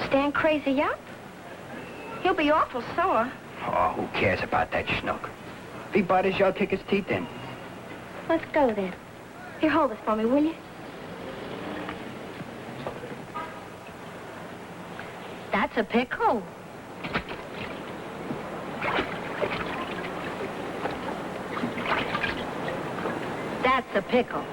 Stand Crazy up? He'll be awful sore. Oh, who cares about that schnook? If he bothers you, I'll kick his teeth in. Let's go then. Here, hold this for me, will you? That's a pickle. That's a pickle.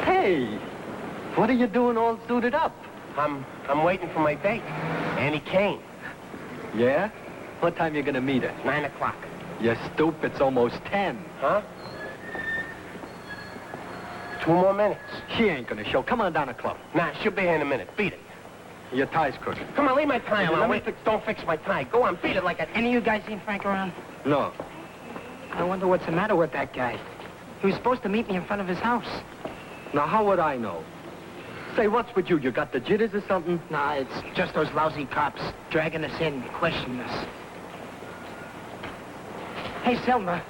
Hey, what are you doing all suited up? I'm waiting for my date, Annie Kane. Yeah? What time you gonna meet her? 9 o'clock. You stoop, it's almost 10. Huh? 2 more minutes. She ain't gonna show. Come on down the club. Nah, she'll be here in a minute. Beat it. Your tie's crooked. Come on, leave my tie Let alone. me Wait, don't fix my tie. Go on, beat it like a... Any of you guys seen Frank around? No. I wonder what's the matter with that guy. He was supposed to meet me in front of his house. Now, how would I know? Say, what's with you? You got the jitters or something? Nah, it's just those lousy cops dragging us in, questioning us. Hey, Selma.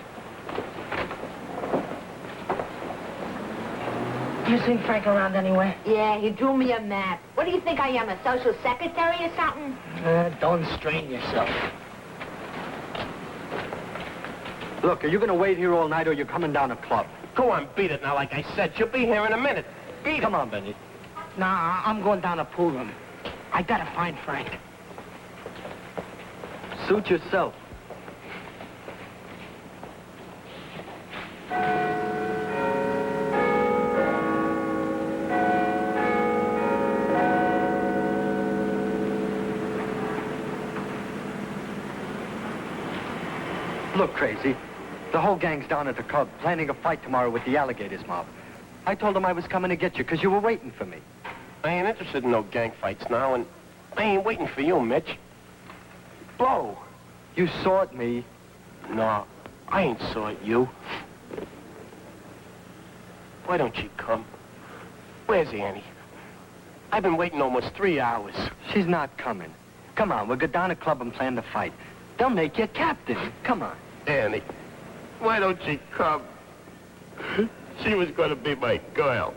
You seen Frank around anywhere? Yeah, he drew me a map. What do you think I am, a social secretary or something? Don't strain yourself. Look, are you gonna wait here all night or are you coming down the club? Go on, beat it now, like I said. She'll be here in a minute. Beat it. Come on, Benny. Nah, I'm going down to pool room. I gotta find Frank. Suit yourself. Look, Crazy. The whole gang's down at the club, planning a fight tomorrow with the Alligators mob. I told them I was coming to get you, because you were waiting for me. I ain't interested in no gang fights now, and I ain't waiting for you, Mitch. Blow. You saw at me. No, I ain't saw at you. Why don't you come? Where's Annie? I've been waiting almost 3 hours. She's not coming. Come on, we'll go down to club and plan the fight. They'll make you captain. Come on. Annie, why don't she come? She was going to be my girl.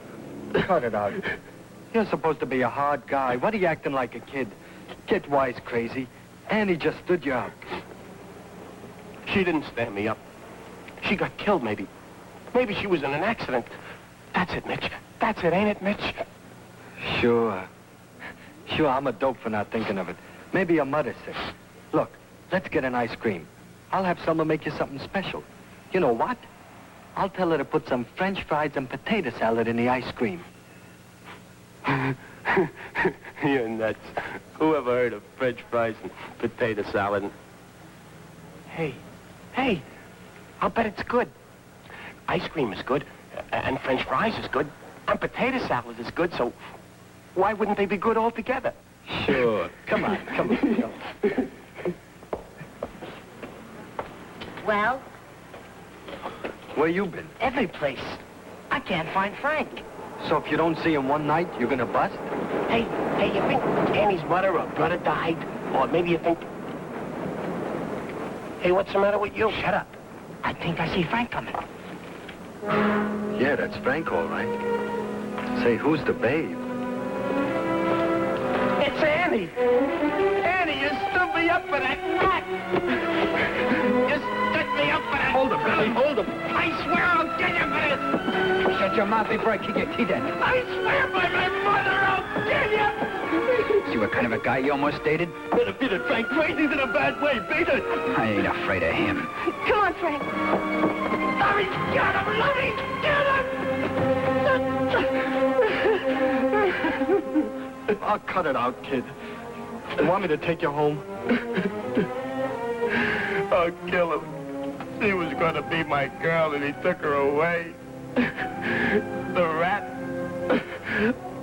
Cut it out. You're supposed to be a hard guy. What are you acting like a kid? Get wise, crazy. Annie just stood you up. She didn't stand me up. She got killed, maybe. Maybe she was in an accident. That's it, Mitch. That's it, ain't it, Mitch? Sure. Sure, I'm a dope for not thinking of it. Maybe your mother's sick. Look, let's get an ice cream. I'll have Thelma make you something special. You know what? I'll tell her to put some French fries and potato salad in the ice cream. You're nuts. Who ever heard of French fries and potato salad? Hey, I'll bet it's good. Ice cream is good, and French fries is good, and potato salad is good, so why wouldn't they be good all together? Sure. Come on. Well? Where you been? Every place. I can't find Frank. So if you don't see him one night, you're gonna bust? Hey, you think Annie's mother or brother died? Or maybe you think... Hey, what's the matter with you? Shut up. I think I see Frank coming. Yeah, that's Frank, all right. Say, who's the babe? It's Annie! Annie, you stood me up for that rat! You stood me up for that... Hold him, Billy, hold him. I swear I'll kill you for this! Shut your mouth before I kick your teeth in. I swear by my mother I'll kill you! See what kind of a guy you almost dated? Better beat it, Frank. Crazy's in a bad way. Beat it! I ain't afraid of him. Come on, Frank. Larry's got him! Larry's got him! I'll cut it out, kid. You want me to take you home? I'll kill him. She was going to be my girl, and he took her away. The rat.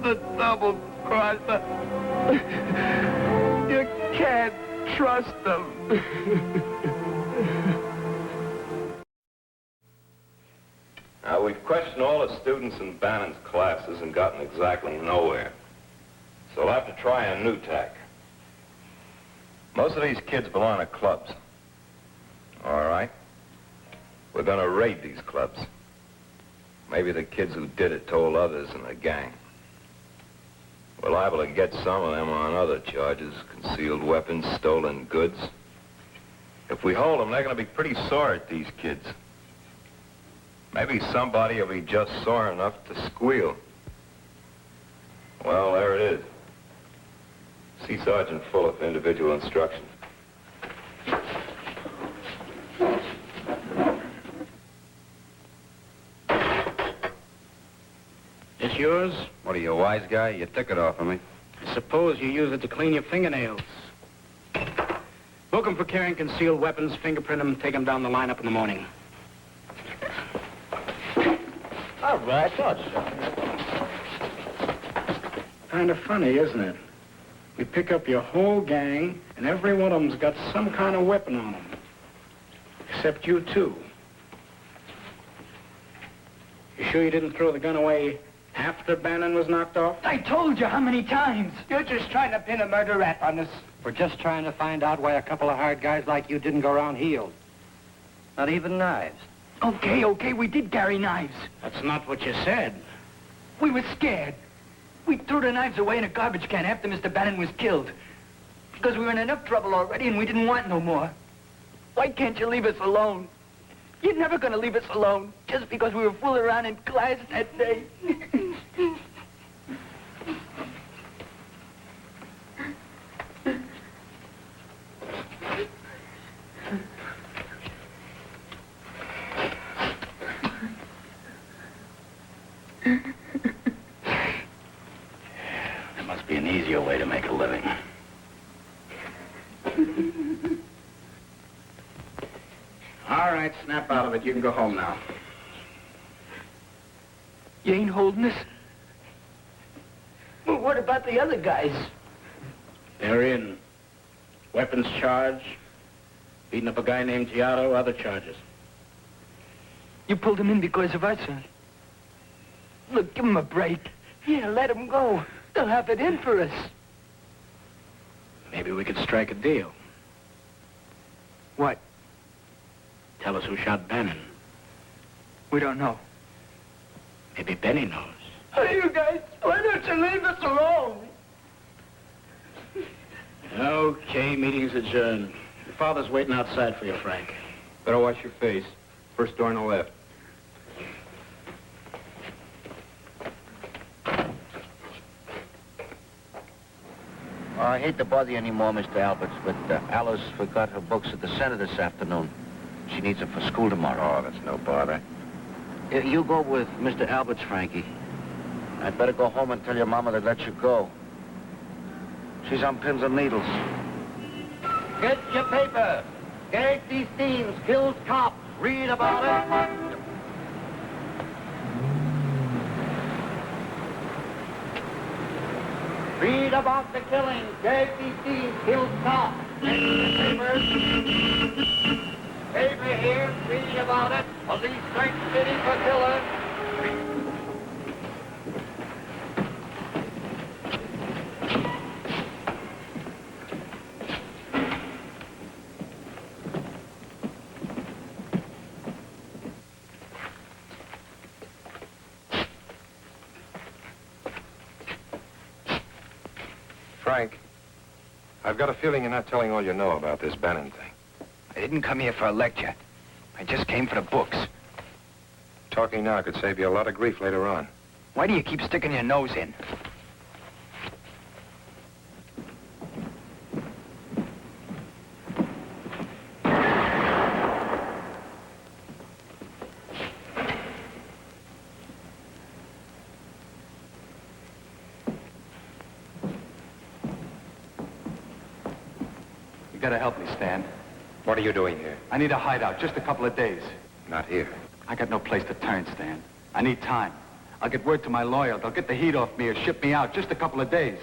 The double-crosser. You can't trust them. Now, we've questioned all the students in Bannon's classes and gotten exactly nowhere. So we'll have to try a new tack. Most of these kids belong to clubs. All right. We're gonna raid these clubs. Maybe the kids who did it told others in the gang. We're liable to get some of them on other charges, concealed weapons, stolen goods. If we hold them, they're gonna be pretty sore at these kids. Maybe somebody will be just sore enough to squeal. Well, there it is. See Sergeant Fuller for individual instructions. This yours? What are you, a wise guy? You took it off of me. I suppose you use it to clean your fingernails. Book 'em for carrying concealed weapons, fingerprint 'em, take 'em down the lineup in the morning. All right, I thought so. Kind of funny, isn't it? We pick up your whole gang, and every one of them's got some kind of weapon on them. Except you two. You sure you didn't throw the gun away after Bannon was knocked off? I told you how many times. You're just trying to pin a murder rap on us. We're just trying to find out why a couple of hard guys like you didn't go around healed. Not even knives. Okay, we did carry knives. That's not what you said. We were scared. We threw the knives away in a garbage can after Mr. Bannon was killed. Because we were in enough trouble already and we didn't want no more. Why can't you leave us alone? You're never going to leave us alone just because we were fooling around in class that day. There must be an easier way to make a living. All right, snap out of it. You can go home now. You ain't holding us? Well, what about the other guys? They're in. Weapons charge, beating up a guy named Giotto, other charges. You pulled him in because of us, huh? Look, give him a break. Yeah, let him go. They'll have it in for us. Maybe we could strike a deal. What? Tell us who shot Bannon. We don't know. Maybe Benny knows. Hey, you guys, why don't you leave us alone? Okay, meeting's adjourned. Your father's waiting outside for you, Frank. Better wash your face. First door on the left. I hate to bother you anymore, Mr. Alberts, but Alice forgot her books at the center this afternoon. She needs them for school tomorrow. Oh, that's no bother. You go with Mr. Alberts, Frankie. I'd better go home and tell your mama to let you go. She's on pins and needles. Get your paper. Casey Steens kills cop. Read about it. Read about the killing. Casey Steens kills cop. Paper here. Read about it. Police search city for killer. Frank, I've got a feeling you're not telling all you know about this Bannon thing. I didn't come here for a lecture. I just came for the books. Talking now could save you a lot of grief later on. Why do you keep sticking your nose in? You gotta help me, Stan. What are you doing here? I need a hideout, just a couple of days. Not here. I got no place to turn, Stan. I need time. I'll get word to my lawyer. They'll get the heat off me or ship me out. Just a couple of days.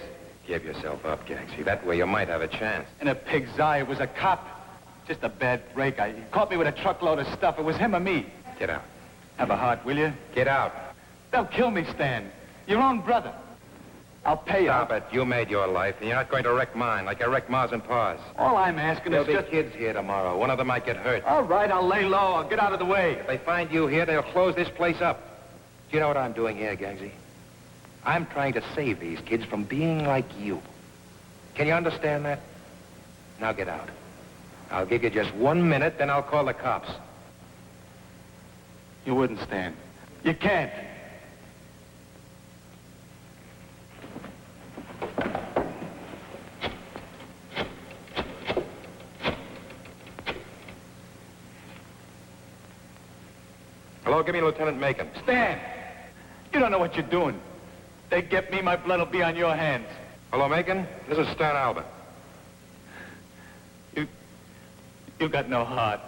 Give yourself up, Gagsy. That way you might have a chance. In a pig's eye, it was a cop. Just a bad break. He caught me with a truckload of stuff. It was him or me. Get out. Have a heart, will you? Get out. They'll kill me, Stan. Your own brother. I'll pay you. Stop it. You made your life, and you're not going to wreck mine like you wrecked Ma's and Pa's. All I'm asking There'll is be just... kids here tomorrow. One of them might get hurt. All right, I'll lay low. I'll get out of the way. If they find you here, they'll close this place up. Do you know what I'm doing here, Gagsy? I'm trying to save these kids from being like you. Can you understand that? Now get out. I'll give you just 1 minute, then I'll call the cops. You wouldn't, Stan. You can't. Hello, give me Lieutenant Macon. Stan! You don't know what you're doing. They get me, my blood will be on your hands. Hello, Macon. This is Stern Albert. You got no heart.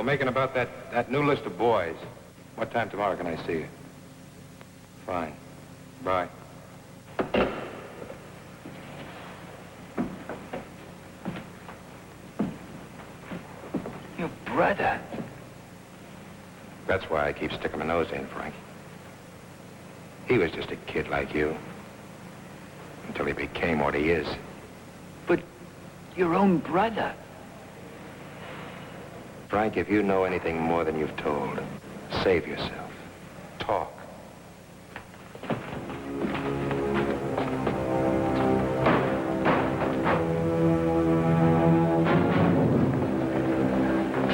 Macon, about that new list of boys. What time tomorrow can I see you? Fine. Bye. Your brother. That's why I keep sticking my nose in, Frank. He was just a kid like you. Until he became what he is. But your own brother. Frank, if you know anything more than you've told, save yourself. Talk.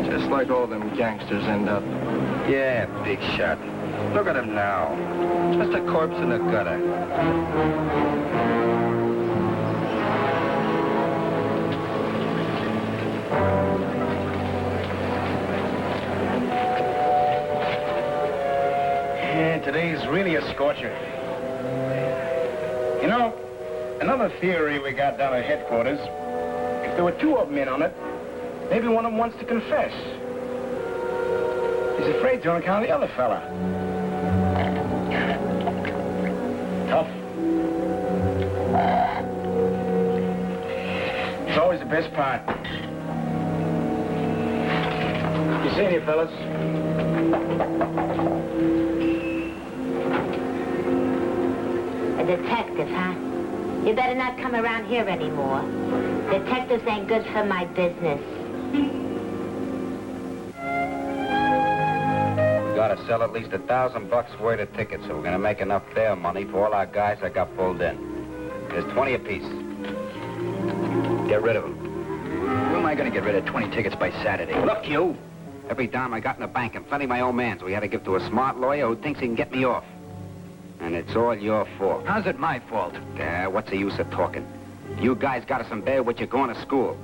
Just like all them gangsters end up. Yeah, big shot. Look at him now. Just a corpse in the gutter. Today's really a scorcher. You know, another theory we got down at headquarters, if there were two of them in on it, maybe one of them wants to confess. He's afraid to on account of the other fella. Tough. It's always the best part. You Seeing you, fellas. A detective, huh? You better not come around here anymore. Detectives ain't good for my business. We gotta sell at least $1,000 worth of tickets, so we're gonna make enough their money for all our guys that got pulled in. There's 20 apiece. Get rid of them. Who am I gonna get rid of 20 tickets by Saturday? Look, you! Every dime I got in the bank and plenty of my own man, so we had to give to a smart lawyer who thinks he can get me off. And it's all your fault. How's it my fault? What's the use of talking? You guys got us in bed with you going to school.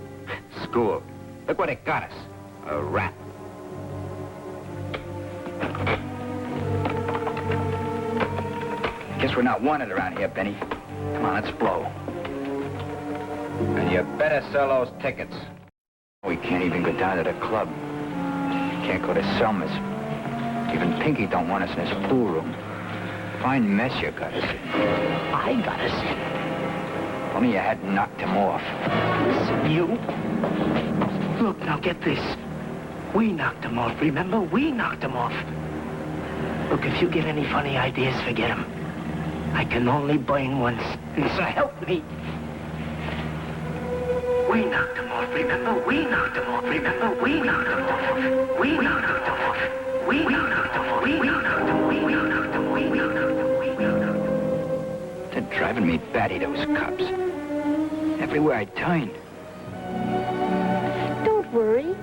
School. Look what it got us. A rat. Guess we're not wanted around here, Benny. Come on, let's blow. And you better sell those tickets. We can't even go down to the club. Can't go to Selma's. Even Pinky don't want us in his pool room. Fine mess you got us in. I got us in. If only you hadn't knocked him off. Listen, you. Look, now get this. We knocked him off, remember? We knocked him off. Look, if you get any funny ideas, forget them. I can only burn once, and so help me. We knocked him off, remember? We knocked him off, remember? We knocked him off. We knocked him off. We knocked him off. We knocked him off. We knocked him off. We knocked him off. They're driving me batty, those cops. Everywhere I turn. Don't worry.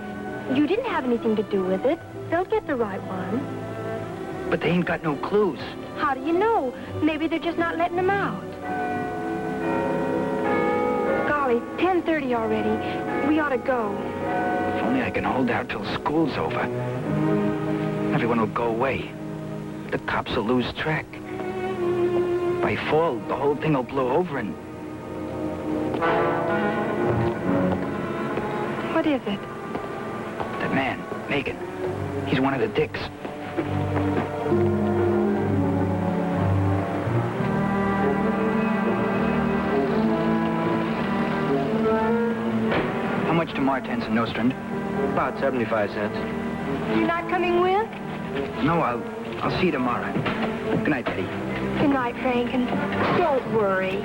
You didn't have anything to do with it. They'll get the right one. But they ain't got no clues. How do you know? Maybe they're just not letting them out. Golly, 10:30 already. We ought to go. If only I can hold out till school's over. Everyone will go away. The cops will lose track. By fall, the whole thing will blow over and... What is it? That man, Megan. He's one of the dicks. How much to Martens and Nostrand? About 75 cents. You're not coming with? No, I'll see you tomorrow. Good night, Betty. Good night, Franken. Don't worry.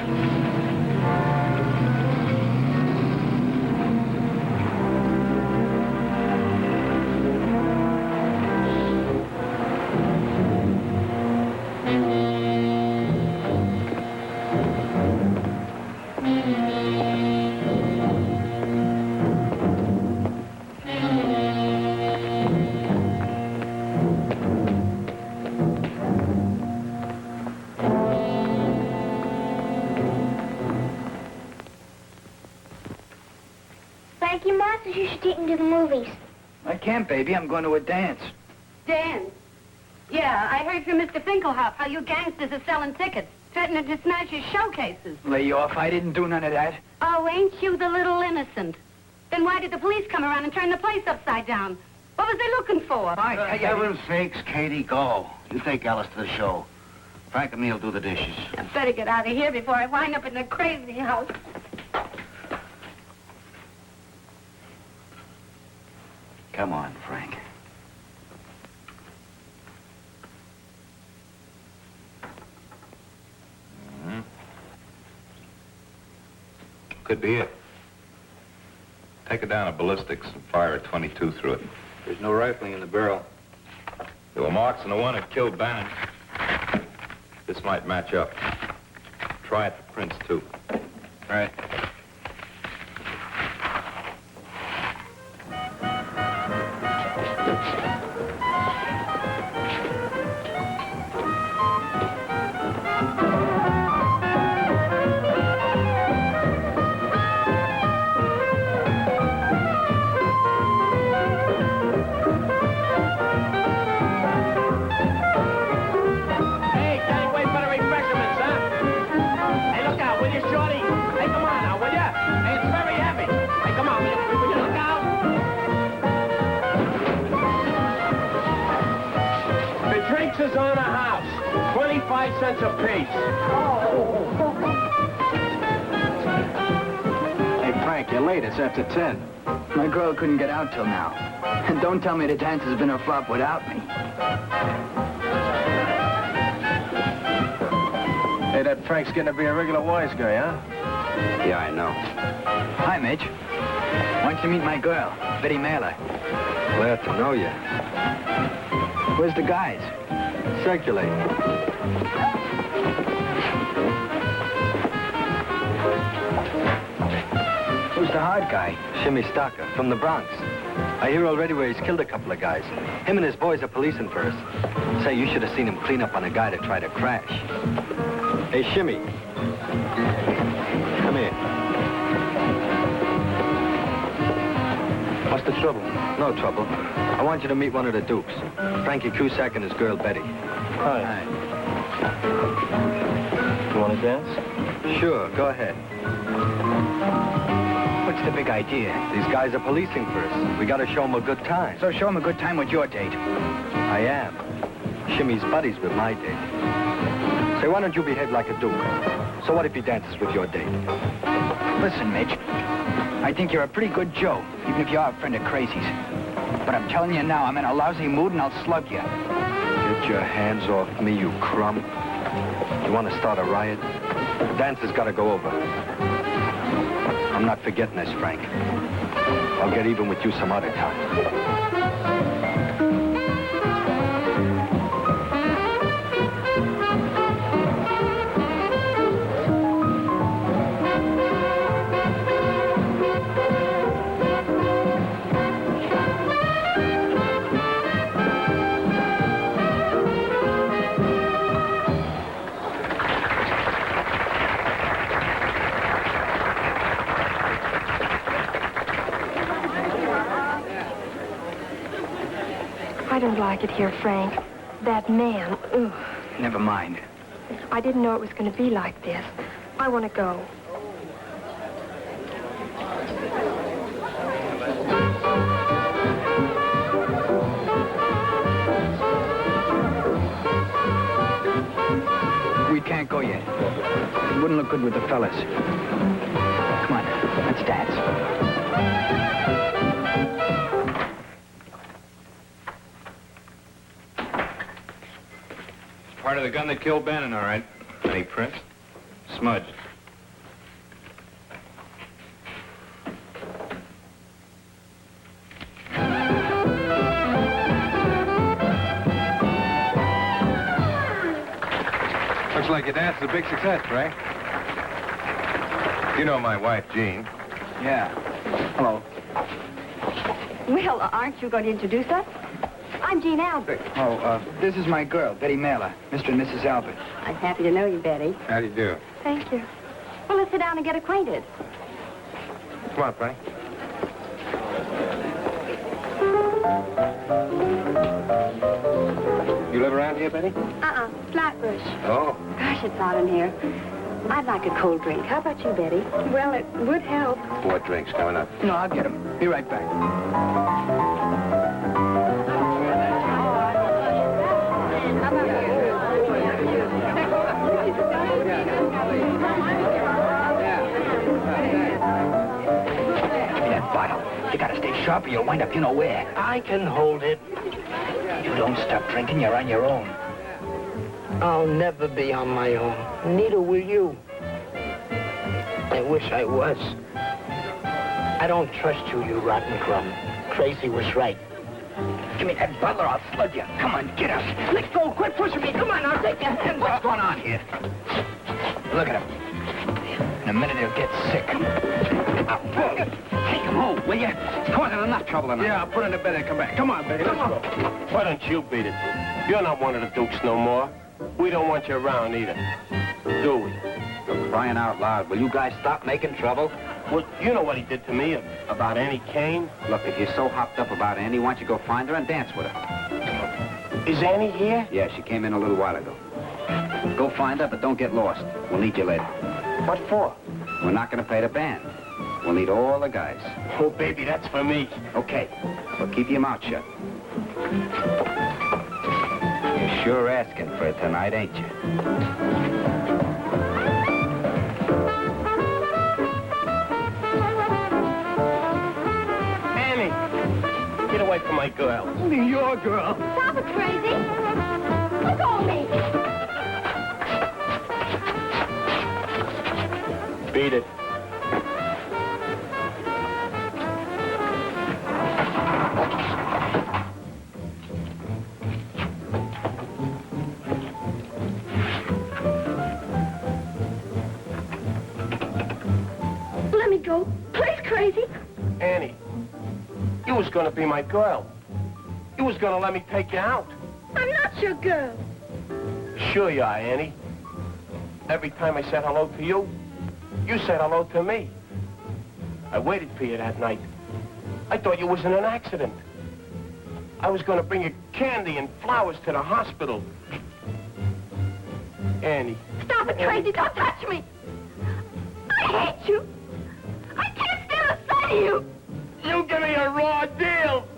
Frankie, Ma says you should take me to the movies. I can't, baby. I'm going to a dance. Dan. Yeah, I heard from Mr. Finkelhoff how you gangsters are selling tickets, threatening to smash his showcases. Lay you off. I didn't do none of that. Oh, ain't you the little innocent? Then why did the police come around and turn the place upside down? What was they looking for? For heaven's sakes, Katie, go. You take Alice to the show. Frank and me'll do the dishes. I better get out of here before I wind up in the crazy house. Come on, Frank. Could be it. Take it down to ballistics and fire a .22 through it. There's no rifling in the barrel. There were marks on the one that killed Bannon. This might match up. Try it for prints, too. All right. Is on a house. 25 cents a piece. Hey, Frank, you're late. It's after 10. My girl couldn't get out till now. And don't tell me the dance has been a flop without me. Hey, that Frank's getting to be a regular wise guy, huh? Yeah, I know. Hi, Mitch. Why don't you meet my girl, Betty Mailer? Glad to know you. Where's the guys? Circulate. Who's the hard guy? Shimmy Stalker, from the Bronx. I hear already where he's killed a couple of guys. Him and his boys are policing for us. Say, you should have seen him clean up on a guy that tried to crash. Hey, Shimmy. Come here. What's the trouble? No trouble. I want you to meet one of the Dukes. Frankie Cusack and his girl, Betty. Hi. You want to dance? Sure, go ahead. What's the big idea? These guys are policing for us. We gotta show them a good time. So show them a good time with your date. I am. Shimmy's buddies with my date. Say, why don't you behave like a Duke? So what if he dances with your date? Listen, Mitch. I think you're a pretty good Joe, even if you are a friend of Crazy's. But I'm telling you now, I'm in a lousy mood and I'll slug you. Get your hands off me, you crumb. You want to start a riot? The dance has got to go over. I'm not forgetting this, Frank. I'll get even with you some other time. I don't like it here, Frank. That man, ugh. Never mind. I didn't know it was going to be like this. I want to go. We can't go yet. It wouldn't look good with the fellas. Come on, let's dance. Part of the gun that killed Bannon, all right. Any prints? Smudged. Looks like your dance is a big success, Frank. You know my wife, Jean. Yeah. Hello. Well, aren't you going to introduce us? I'm Jean Albert. Oh, this is my girl, Betty Mailer, Mr. and Mrs. Albert. I'm happy to know you, Betty. How do you do? Thank you. Well, let's sit down and get acquainted. Come on, Frank. You live around here, Betty? Flatbush. Oh. Gosh, it's hot in here. I'd like a cold drink. How about you, Betty? Well, it would help. 4 drinks coming up. No, I'll get him. Be right back. That bottle. You gotta stay sharp or you'll wind up you know where. I can hold it. You don't stop drinking, you're on your own. I'll never be on my own. Neither will you. I wish I was. I don't trust you, you rotten crumb. Crazy was right. Give me that bottle or I'll slug you. Come on, get up. Let go. Quit pushing me. Come on, I'll take your hands off. What's going on here? Look at him. In a minute, he'll get sick. Take him home, will you? Causing enough trouble tonight. Yeah, I'll put in the bed and come back. Come on, baby, let's go. Why don't you beat it? You're not one of the Dukes no more. We don't want you around either. Do we? For crying out loud, will you guys stop making trouble? Well, you know what he did to me about Annie Kane? Look, if you're so hopped up about Annie, why don't you go find her and dance with her? Is Annie here? Yeah, she came in a little while ago. Go find her, but don't get lost. We'll need you later. What for? We're not going to pay the band. We'll need all the guys. Oh, baby, that's for me. Okay, but keep your mouth shut. You're sure asking for it tonight, ain't you? my girl. Only your girl. Stop it, crazy. Let go of me. Beat it. Let me go. Please, crazy. Annie, you was gonna be my girl. You was gonna let me take you out. I'm not your girl. Sure you are, Annie. Every time I said hello to you, you said hello to me. I waited for you that night. I thought you was in an accident. I was gonna bring you candy and flowers to the hospital. Annie. Stop it, crazy. Don't touch me. I hate you. I can't stand the sight of you. You give me a raw deal.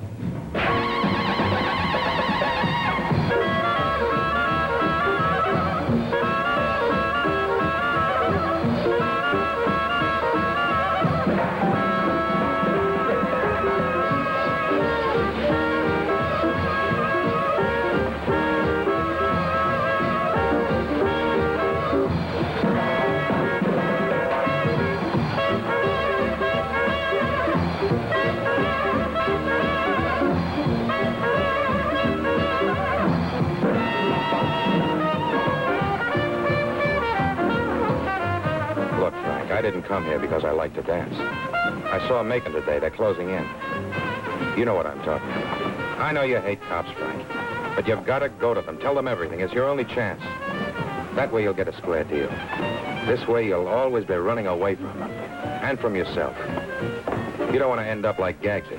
I didn't come here because I like to dance. I saw Macon today. They're closing in. You know what I'm talking about. I know you hate cops, Frank, but you've got to go to them. Tell them everything. It's your only chance. That way you'll get a square deal. This way you'll always be running away from them and from yourself. You don't want to end up like Gagsy.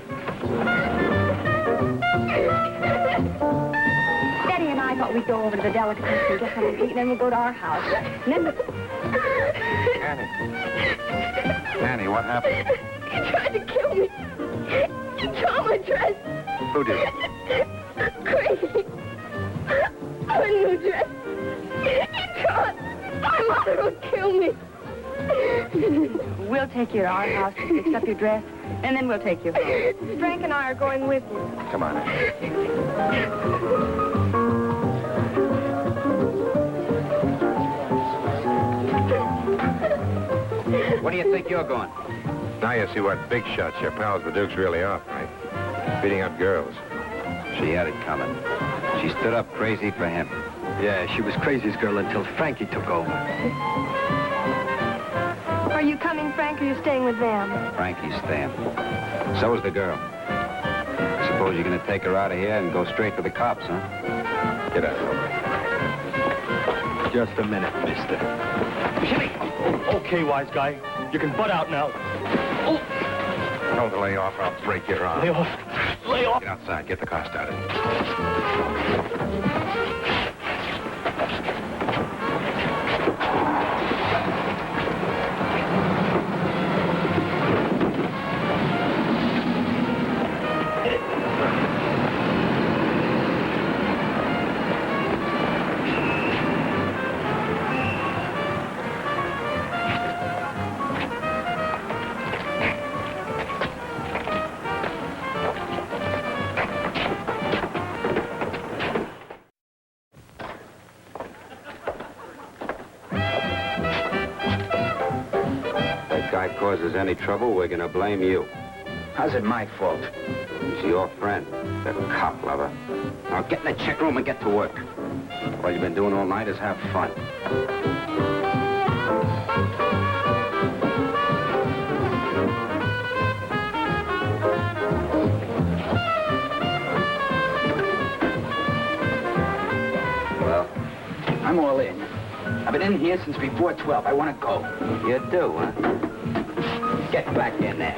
Betty and I thought we'd go over to the delicatessen and get something to eat, and then we'll go to our house. And then Annie, what happened? He tried to kill me. He tore my dress. Who did? Crazy. A new dress. He tried. My mother would kill me. we'll take you to our house to fix up your dress, and then we'll take you home. Frank and I are going with you. Come on, Annie. Where do you think you're going? Now you see what big shots your pals the Dukes really are, Frank. Beating up girls. She had it coming. She stood up crazy for him. Yeah, she was Crazy's girl until Frankie took over. Are you coming, Frank, or are you staying with them? Frankie's staying. So is the girl. I suppose you're going to take her out of here and go straight to the cops, huh? Get out. Just a minute, mister. Jimmy! Okay, wise guy. You can butt out now. Oh! Don't lay off, I'll break your arm. Lay off. Lay off. Get outside, get the car started. Causes any trouble, we're gonna blame you. How's it my fault? He's your friend, the cop lover. Now get in the check room and get to work. All you've been doing all night is have fun. Well, I'm all in. I've been in here since before 12. I want to go. You do, huh? Get back in there.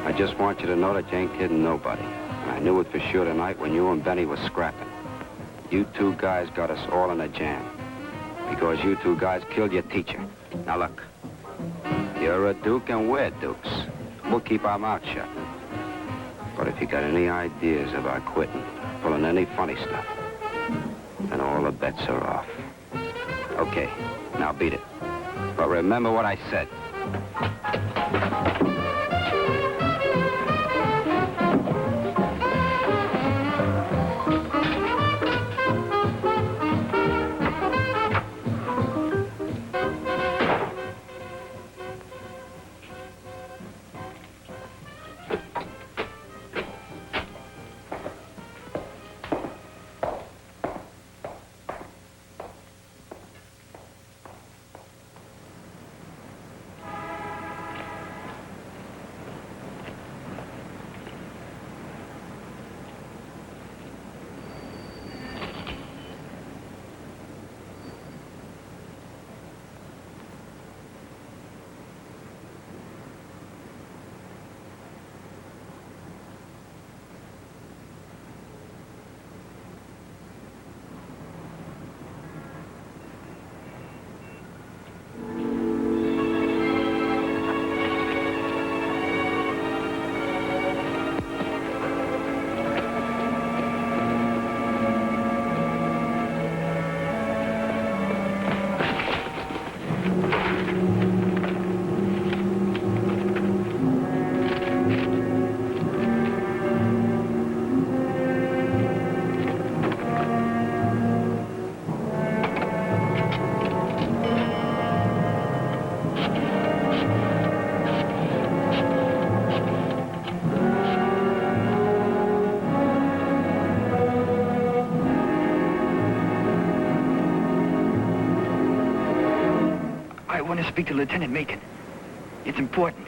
I just want you to know that you ain't kidding nobody. And I knew it for sure tonight when you and Benny were scrapping. You two guys got us all in a jam. Because you two guys killed your teacher. Now look, you're a Duke and we're Dukes. We'll keep our mouths shut. But if you got any ideas about quitting, pulling any funny stuff, then all the bets are off. Okay, now beat it. But remember what I said. I want to speak to Lieutenant Macon. It's important.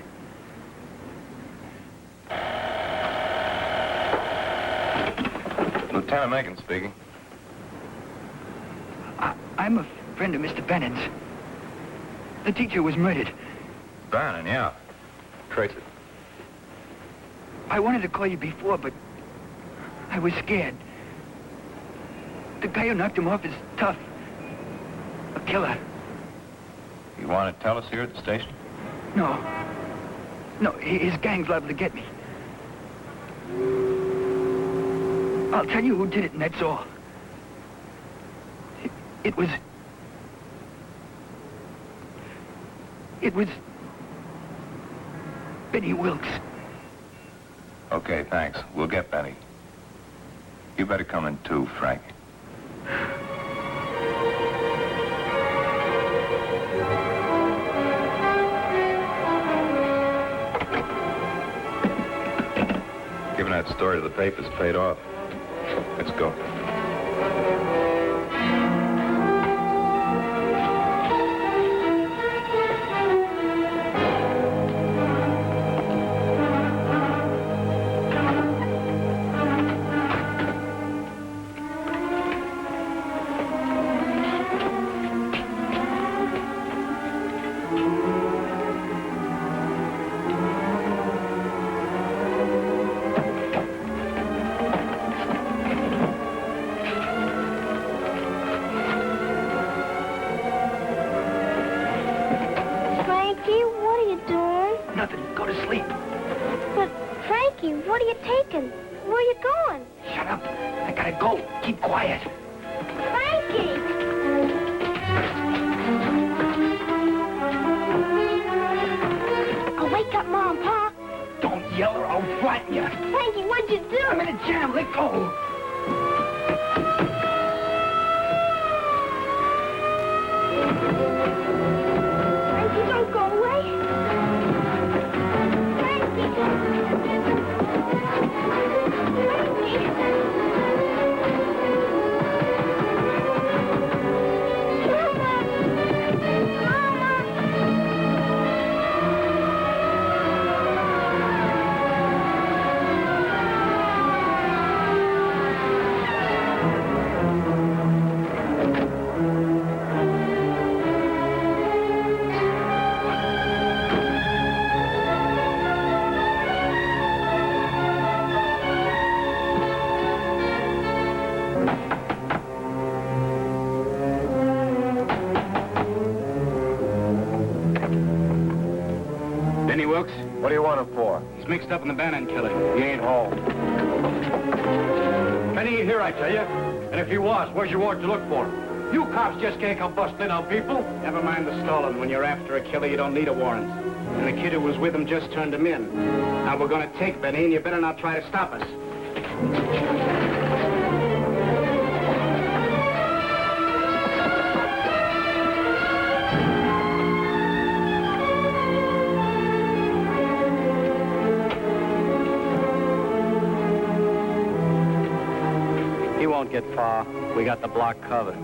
Lieutenant Macon speaking. I'm a friend of Mr. Bannon's. The teacher was murdered. Bannon, yeah. Trace it. I wanted to call you before, but I was scared. The guy who knocked him off is tough. A killer. You want to tell us here at the station? No. No, his gang's liable to get me. I'll tell you who did it, and that's all. It was Benny Wilkes. Okay, thanks. We'll get Benny. You better come in too, Frank. Giving that story to the papers paid off. Let's go. What do you want him for? He's mixed up in the Bannon killing. He ain't home. Benny ain't here, I tell you. And if he was, where's your warrant to look for him? You cops just can't come busting in on people. Never mind the stolen. When you're after a killer, you don't need a warrant. And the kid who was with him just turned him in. Now we're gonna take Benny, and you better not try to stop us. Won't get far. We got the block covered.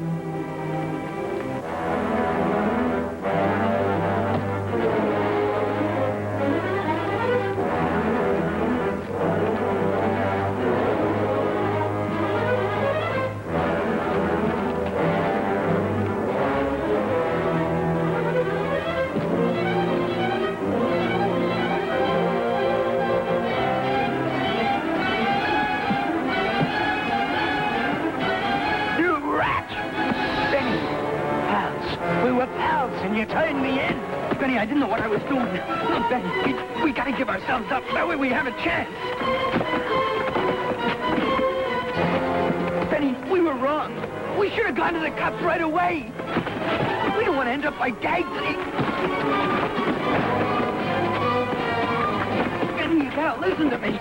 You turned me in. Benny, I didn't know what I was doing. Look, Benny, we gotta give ourselves up. That way we have a chance. Benny, we were wrong. We should have gone to the cops right away. We don't want to end up like gagged. Benny, you gotta listen to me.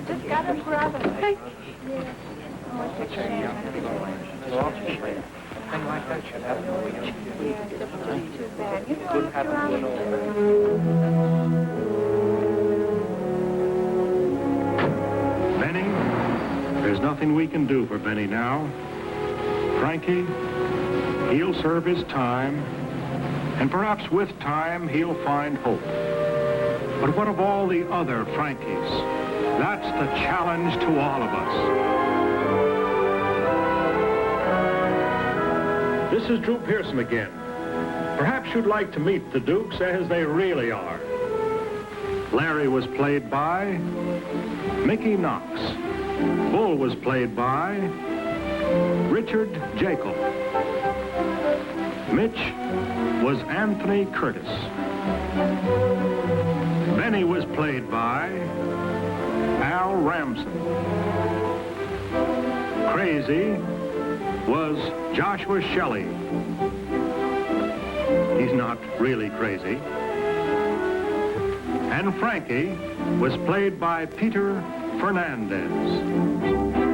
Just got a brother. Hey. Thing like that should happen over here. Yeah, too bad. You know, Couldn't happen to an old Benny, there's nothing we can do for Benny now. Frankie, he'll serve his time, and perhaps with time he'll find hope. But what of all the other Frankies? That's the challenge to all of us. This is Drew Pearson again. Perhaps you'd like to meet the Dukes as they really are. Larry was played by Mickey Knox. Bull was played by Richard Jekyll. Mitch was Anthony Curtis. Benny was played by Al Ramson. Crazy was Joshua Shelley. He's not really crazy. And Frankie was played by Peter Fernandez.